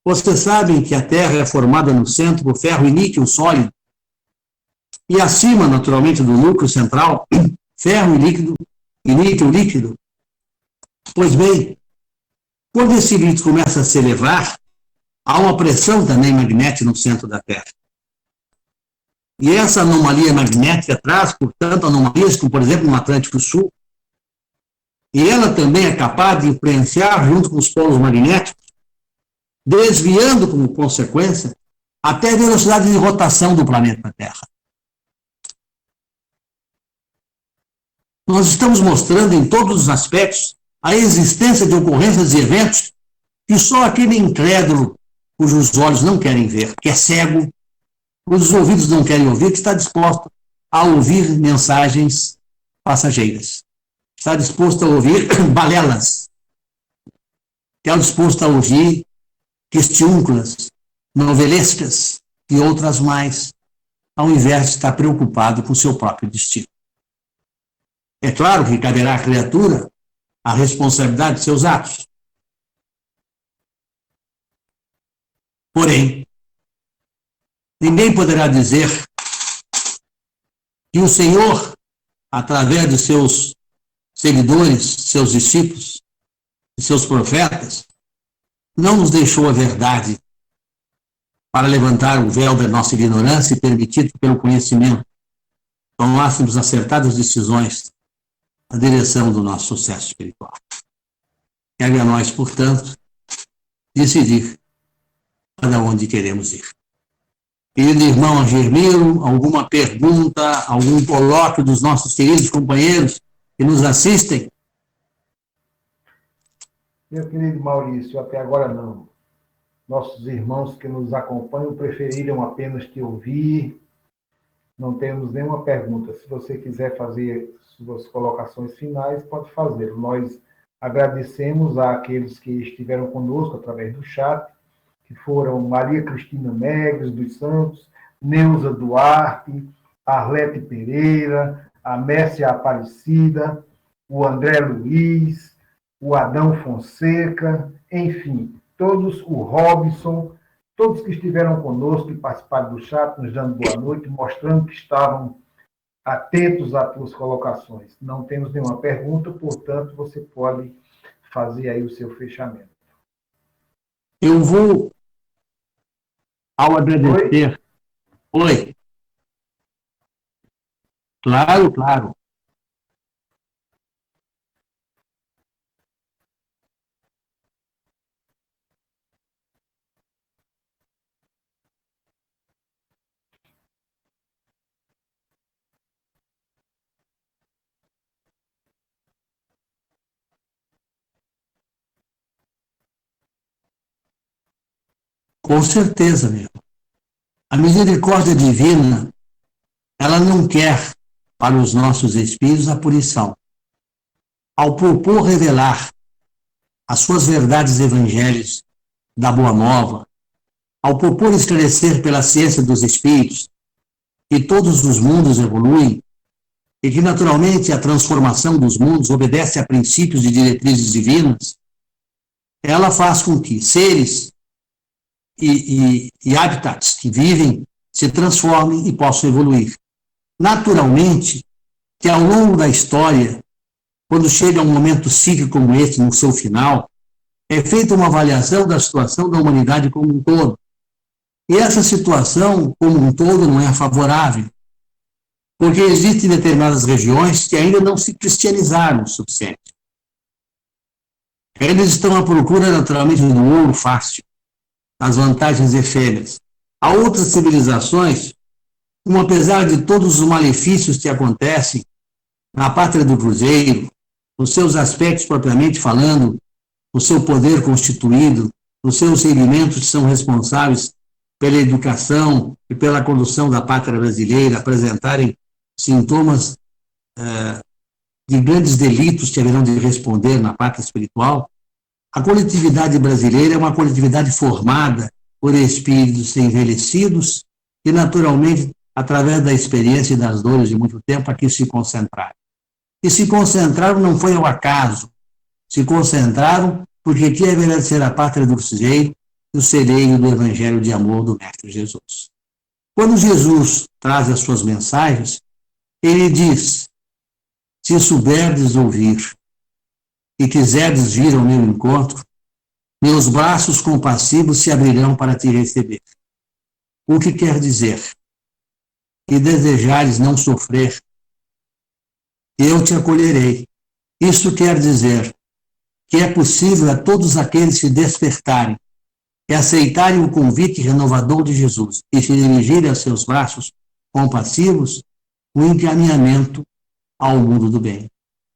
Vocês sabem que a Terra é formada no centro por ferro e níquel sólido. E acima, naturalmente, do núcleo central, ferro e níquel líquido. Pois bem, quando esse líquido começa a se elevar, há uma pressão também magnética no centro da Terra. E essa anomalia magnética traz, portanto, anomalias como, por exemplo, no Atlântico Sul. E ela também é capaz de influenciar, junto com os polos magnéticos, desviando como consequência até a velocidade de rotação do planeta Terra. Nós estamos mostrando em todos os aspectos a existência de ocorrências e eventos que só aquele incrédulo cujos olhos não querem ver, que é cego, cujos ouvidos não querem ouvir, que está disposto a ouvir mensagens passageiras. Está disposto a ouvir balelas. Está disposto a ouvir questiúnculas, novelescas e outras mais, ao invés de estar preocupado com o seu próprio destino. É claro que caberá à criatura a responsabilidade de seus atos. Porém, ninguém poderá dizer que o Senhor, através de seus seguidores, seus discípulos, de seus profetas, não nos deixou a verdade para levantar o véu da nossa ignorância e permitir que, pelo conhecimento, tomássemos acertadas decisões na direção do nosso sucesso espiritual. Cabe a nós, portanto, decidir para onde queremos ir. Querido irmão Germiro, alguma pergunta, algum colóquio dos nossos queridos companheiros que nos assistem?
Meu querido Maurício, até agora não. Nossos irmãos que nos acompanham preferiram apenas te ouvir. Não temos nenhuma pergunta. Se você quiser fazer suas colocações finais, pode fazer. Nós agradecemos àqueles que estiveram conosco através do chat, que foram Maria Cristina Megres dos Santos, Neuza Duarte, Arlete Pereira, a Mércia Aparecida, o André Luiz, o Adão Fonseca, enfim, todos, o Robson, todos que estiveram conosco e participaram do chat, nos dando boa noite, mostrando que estavam atentos às tuas colocações. Não temos nenhuma pergunta, portanto, você pode fazer aí o seu fechamento.
Eu vou, ao agradecer... Oi. Claro, claro. Com certeza, meu. A misericórdia divina, ela não quer para os nossos espíritos a punição. Ao propor revelar as suas verdades evangélicas da Boa Nova, ao propor esclarecer pela ciência dos espíritos que todos os mundos evoluem e que, naturalmente, a transformação dos mundos obedece a princípios e diretrizes divinas, ela faz com que seres e habitats que vivem se transformem e possam evoluir. Naturalmente, que ao longo da história, quando chega um momento cíclico como esse, no seu final, é feita uma avaliação da situação da humanidade como um todo. E essa situação, como um todo, não é favorável, porque existem determinadas regiões que ainda não se cristianizaram o suficiente. Eles estão à procura, naturalmente, do ouro fácil, as vantagens efêmeras. Há outras civilizações, como apesar de todos os malefícios que acontecem na pátria do Cruzeiro, nos seus aspectos propriamente falando, no seu poder constituído, nos seus segmentos que são responsáveis pela educação e pela condução da pátria brasileira, apresentarem sintomas de grandes delitos que haverão de responder na pátria espiritual, a coletividade brasileira é uma coletividade formada por espíritos envelhecidos que, naturalmente, através da experiência e das dores de muito tempo, aqui se concentraram. E se concentraram não foi ao acaso, se concentraram porque aqui haverá de ser a pátria do Cruzeiro e o celeiro do Evangelho de amor do Mestre Jesus. Quando Jesus traz as suas mensagens, ele diz: se souberdes ouvir e quiserdes vir ao meu encontro, meus braços compassivos se abrirão para te receber. O que quer dizer? Que desejares não sofrer, eu te acolherei. Isso quer dizer que é possível a todos aqueles se despertarem e aceitarem o convite renovador de Jesus e se dirigirem a seus braços compassivos, o encaminhamento ao mundo do bem.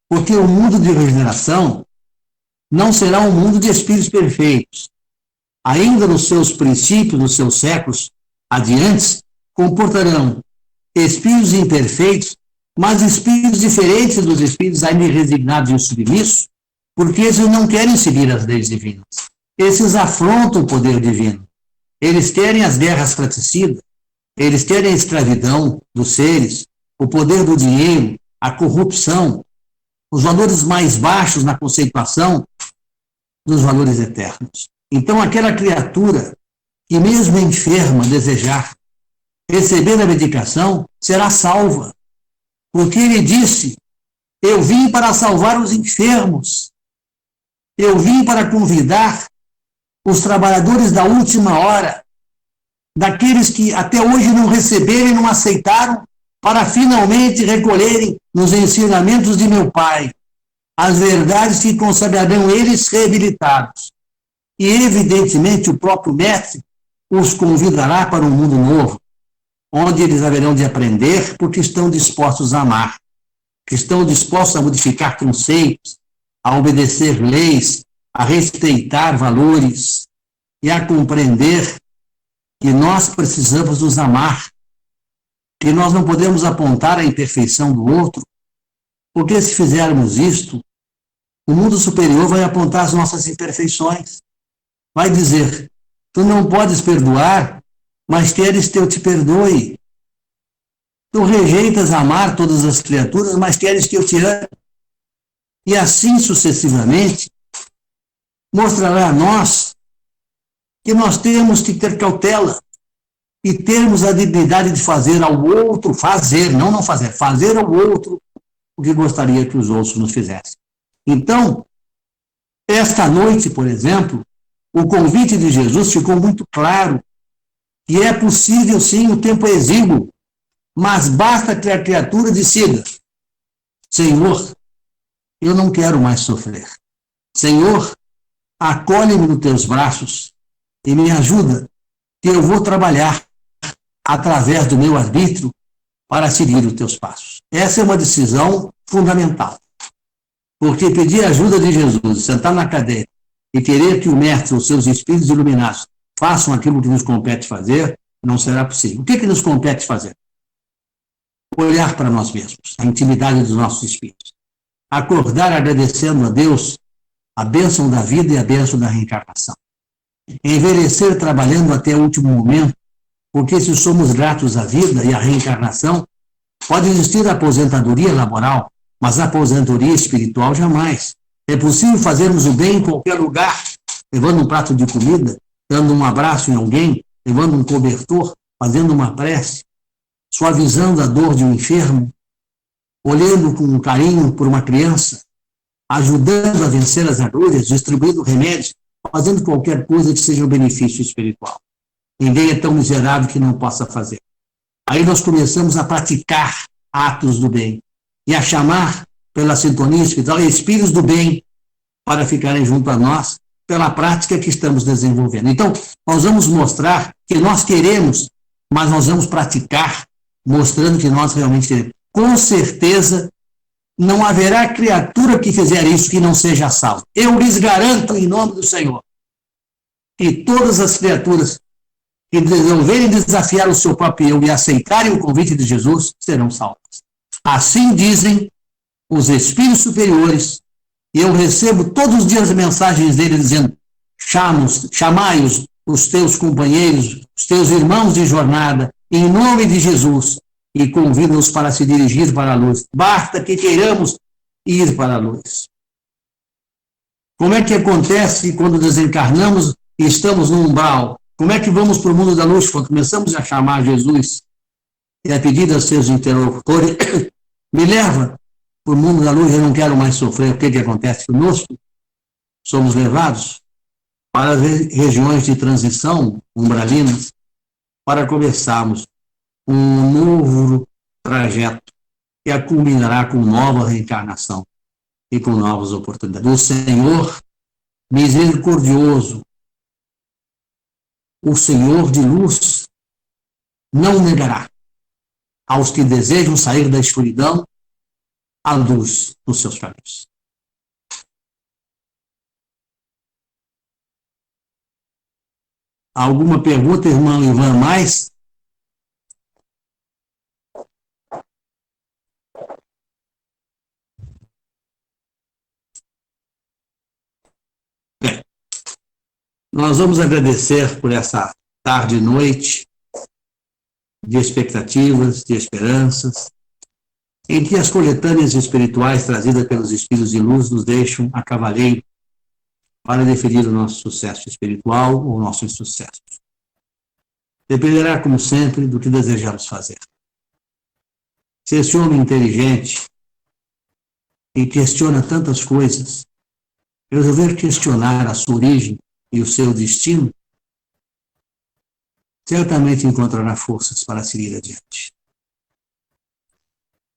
Porque o mundo de regeneração não será um mundo de espíritos perfeitos. ainda nos seus princípios, nos seus séculos adiantes, comportarão espíritos imperfeitos, mas espíritos diferentes dos espíritos ainda resignados e submissos, porque eles não querem seguir as leis divinas. Esses afrontam o poder divino. Eles querem as guerras fratricidas, eles querem a escravidão dos seres, o poder do dinheiro, a corrupção, os valores mais baixos na conceituação dos valores eternos. Então, aquela criatura que, mesmo enferma, desejar receber a medicação, será salva. Porque ele disse: eu vim para salvar os enfermos. Eu vim para convidar os trabalhadores da última hora, daqueles que até hoje não receberam e não aceitaram, para finalmente recolherem nos ensinamentos de meu Pai as verdades que consagrarão eles reabilitados. E, evidentemente, o próprio Mestre os convidará para um mundo novo, onde eles haverão de aprender porque estão dispostos a amar, que estão dispostos a modificar conceitos, a obedecer leis, a respeitar valores e a compreender que nós precisamos nos amar, que nós não podemos apontar a imperfeição do outro, porque se fizermos isto, o mundo superior vai apontar as nossas imperfeições. Vai dizer: tu não podes perdoar, mas queres que eu te perdoe. Tu rejeitas amar todas as criaturas, mas queres que eu te ame. E assim sucessivamente, mostrará a nós que nós temos que ter cautela e termos a dignidade de fazer ao outro, fazer ao outro o que gostaria que os outros nos fizessem. Então, esta noite, por exemplo, o convite de Jesus ficou muito claro que é possível, sim, o tempo é exíguo, mas basta que a criatura decida: Senhor, eu não quero mais sofrer. Senhor, acolhe-me nos teus braços e me ajuda, que eu vou trabalhar através do meu arbítrio para seguir os teus passos. Essa é uma decisão fundamental, porque pedir a ajuda de Jesus, sentar na cadeira e querer que o Mestre, os seus espíritos iluminados, façam aquilo que nos compete fazer, não será possível. O que nos compete fazer? Olhar para nós mesmos, a intimidade dos nossos espíritos. Acordar agradecendo a Deus a bênção da vida e a bênção da reencarnação. Envelhecer trabalhando até o último momento, porque se somos gratos à vida e à reencarnação, pode existir a aposentadoria laboral, mas a aposentadoria espiritual jamais. É possível fazermos o bem em qualquer lugar, levando um prato de comida, dando um abraço em alguém, levando um cobertor, fazendo uma prece, suavizando a dor de um enfermo, olhando com carinho por uma criança, ajudando a vencer as agulhas, distribuindo remédios, fazendo qualquer coisa que seja um benefício espiritual. Ninguém é tão miserável que não possa fazer. Aí nós começamos a praticar atos do bem e a chamar pela sintonia espiritual espíritos do bem para ficarem junto a nós pela prática que estamos desenvolvendo. Então, nós vamos mostrar que nós queremos, mas nós vamos praticar, mostrando que nós realmente queremos. Com certeza, não haverá criatura que fizer isso que não seja salva. Eu lhes garanto, em nome do Senhor, que todas as criaturas que resolverem desafiar o seu próprio eu e aceitarem o convite de Jesus serão salvas. Assim dizem os espíritos superiores, e eu recebo todos os dias mensagens deles dizendo: chamai os teus companheiros, os teus irmãos de jornada, em nome de Jesus, e convido-os para se dirigir para a luz. Basta que queiramos ir para a luz. Como é que acontece quando desencarnamos e estamos no umbral? Como é que vamos para o mundo da luz quando começamos a chamar Jesus e a pedir a seus interlocutores: me leva para o mundo da luz, eu não quero mais sofrer. O que acontece conosco? Somos levados para as regiões de transição umbralinas para começarmos um novo trajeto que culminará com nova reencarnação e com novas oportunidades. O Senhor misericordioso, o Senhor de luz, não negará aos que desejam sair da escuridão a luz nos seus caminhos. Alguma pergunta, irmão Ivan, mais? Bem, nós vamos agradecer por essa tarde e noite de expectativas, de esperanças, em que as coletâneas espirituais trazidas pelos Espíritos de Luz nos deixam a cavaleiro para definir o nosso sucesso espiritual ou o nosso insucesso. Dependerá, como sempre, do que desejamos fazer. Se esse homem inteligente, que questiona tantas coisas, resolver questionar a sua origem e o seu destino, certamente encontrará forças para seguir adiante.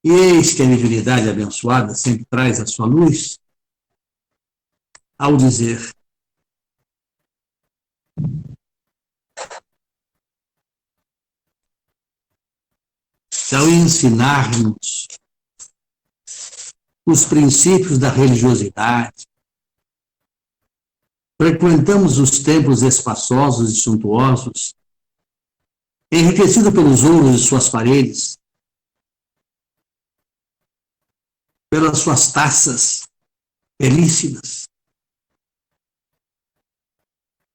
E eis que a mediunidade abençoada sempre traz a sua luz ao dizer: ao ensinar-nos os princípios da religiosidade, frequentamos os templos espaçosos e suntuosos, enriquecido pelos ouros de suas paredes, pelas suas taças belíssimas,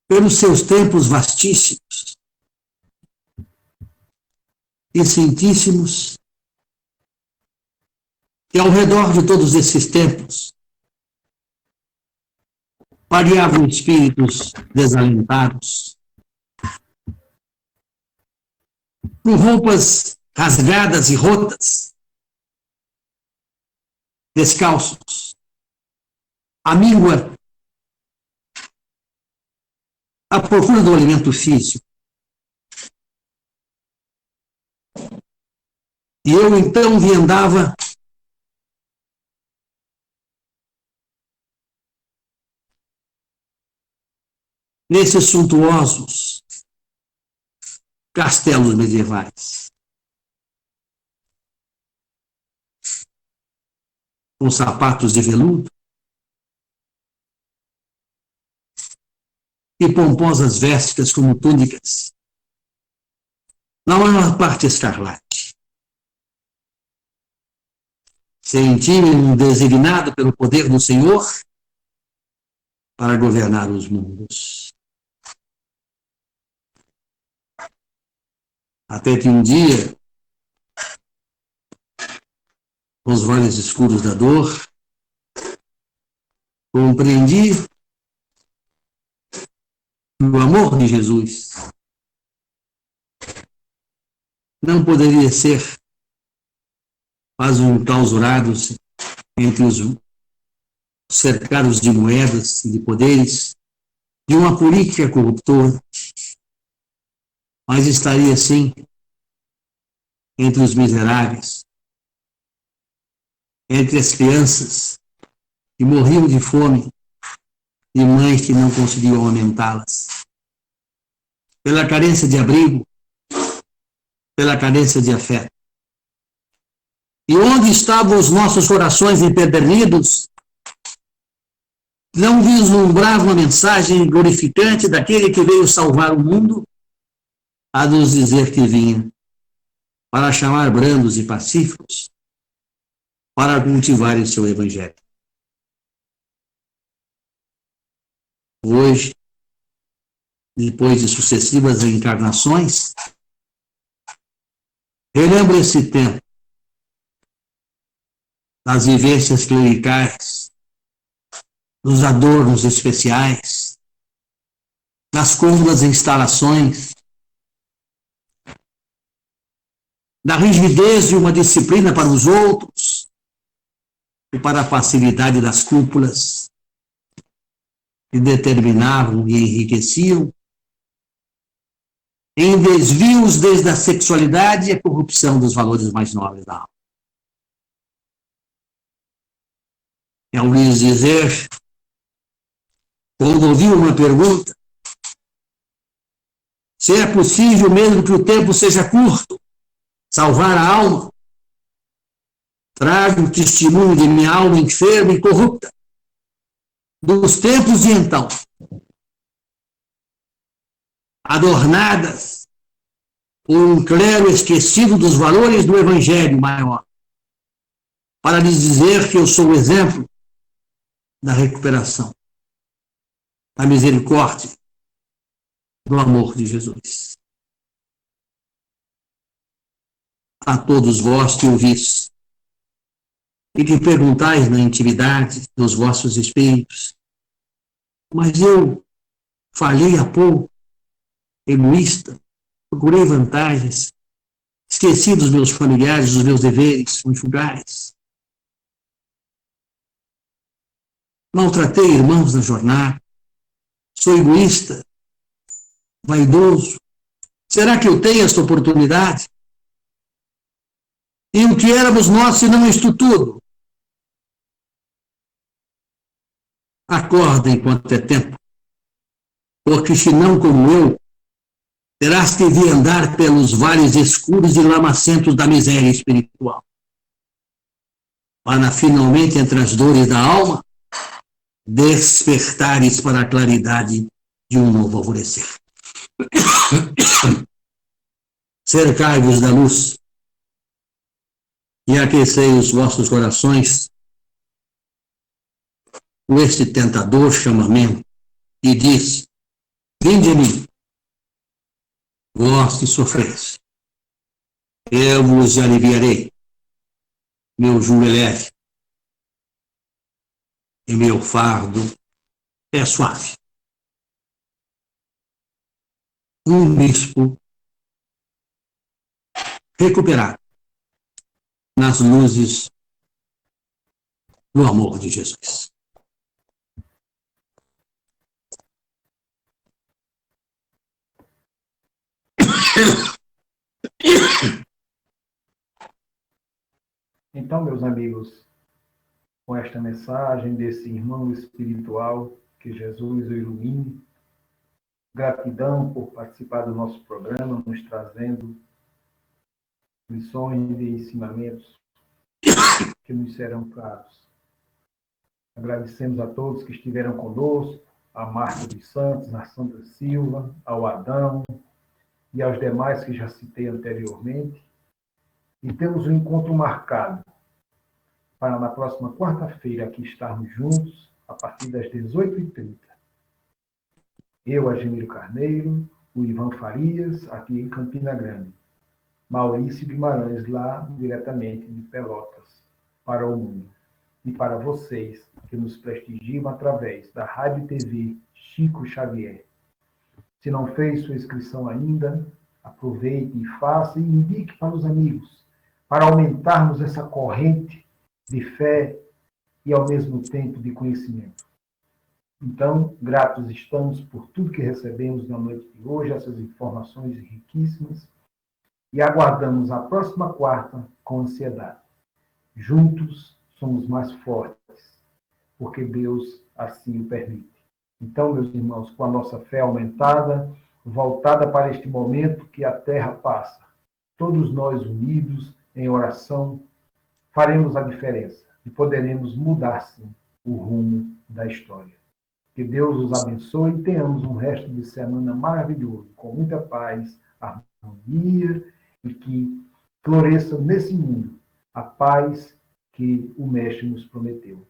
pelos seus templos vastíssimos e santíssimos, e ao redor de todos esses templos pareavam espíritos desalentados, com roupas rasgadas e rotas, descalços, à míngua, à procura do alimento físico. E eu então andava nesses suntuosos castelos medievais, com sapatos de veludo e pomposas vestes como túnicas, na maior parte escarlate. Senti-me designado pelo poder do Senhor para governar os mundos. Até que um dia, os vales escuros da dor, compreendi que o amor de Jesus não poderia ser quase enclausurados entre os cercados de moedas e de poderes de uma política corruptora, mas estaria sim entre os miseráveis, entre as crianças que morriam de fome e mães que não conseguiam aumentá-las, pela carência de abrigo, pela carência de afeto. E onde estavam os nossos corações empedernidos, não vislumbrava uma mensagem glorificante daquele que veio salvar o mundo, a nos dizer que vinha para chamar brandos e pacíficos, para cultivarem seu evangelho. Hoje, depois de sucessivas reencarnações, relembro esse tempo das vivências clericais, dos adornos especiais, das cômodas instalações, da rigidez de uma disciplina para os outros e para a facilidade das cúpulas que determinavam e enriqueciam em desvios desde a sexualidade e a corrupção dos valores mais nobres da alma. Ao lhes dizer, quando ouvi uma pergunta, se é possível, mesmo que o tempo seja curto, salvar a alma, trago o testemunho de minha alma enferma e corrupta, dos tempos de então. adornadas por um clero esquecido dos valores do evangelho maior, para lhes dizer que eu sou o exemplo da recuperação, da misericórdia, do amor de Jesus. A todos vós que ouvis e que perguntais na intimidade dos vossos espíritos, mas eu falhei há pouco, egoísta, procurei vantagens, esqueci dos meus familiares, dos meus deveres conjugais. Maltratei irmãos na jornada, sou egoísta, vaidoso. Será que eu tenho esta oportunidade? E o que éramos nós se não isto tudo? Acorda enquanto é tempo, porque se não como eu, terás que vir andar pelos vales escuros e lamacentos da miséria espiritual, para finalmente, entre as dores da alma, despertares para a claridade de um novo alvorecer. Cercai-vos da luz e aquecei os vossos corações com este tentador chamamento e diz: vinde a mim, vós que sofreis, eu vos aliviarei, meu jugo é leve e meu fardo é suave. Um bispo recuperado nas luzes do amor de Jesus.
Então, meus amigos, com esta mensagem desse irmão espiritual, que Jesus o ilumine, gratidão por participar do nosso programa, nos trazendo lições e ensinamentos que nos serão caros. Agradecemos a todos que estiveram conosco, a Marta dos Santos, a Sandra Silva, ao Adão e aos demais que já citei anteriormente. E temos um encontro marcado para na próxima quarta-feira aqui estarmos juntos, a partir das 18h30. Eu, Agemiro Carneiro, o Ivan Farias, aqui em Campina Grande. Maurício Guimarães, lá diretamente de Pelotas, para o mundo. E para vocês que nos prestigiam através da Rádio e TV Chico Xavier. Se não fez sua inscrição ainda, aproveite e faça e indique para os amigos, para aumentarmos essa corrente de fé e, ao mesmo tempo, de conhecimento. Então, gratos estamos por tudo que recebemos na noite de hoje, essas informações riquíssimas, e aguardamos a próxima quarta com ansiedade. Juntos somos mais fortes, porque Deus assim o permite. Então, meus irmãos, com a nossa fé aumentada, voltada para este momento que a Terra passa, todos nós unidos em oração, faremos a diferença e poderemos mudar, sim, o rumo da história. Que Deus os abençoe e tenhamos um resto de semana maravilhoso, com muita paz, harmonia e que floresça nesse mundo a paz que o Mestre nos prometeu.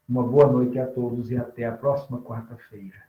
Uma boa noite a todos e até a próxima quarta-feira.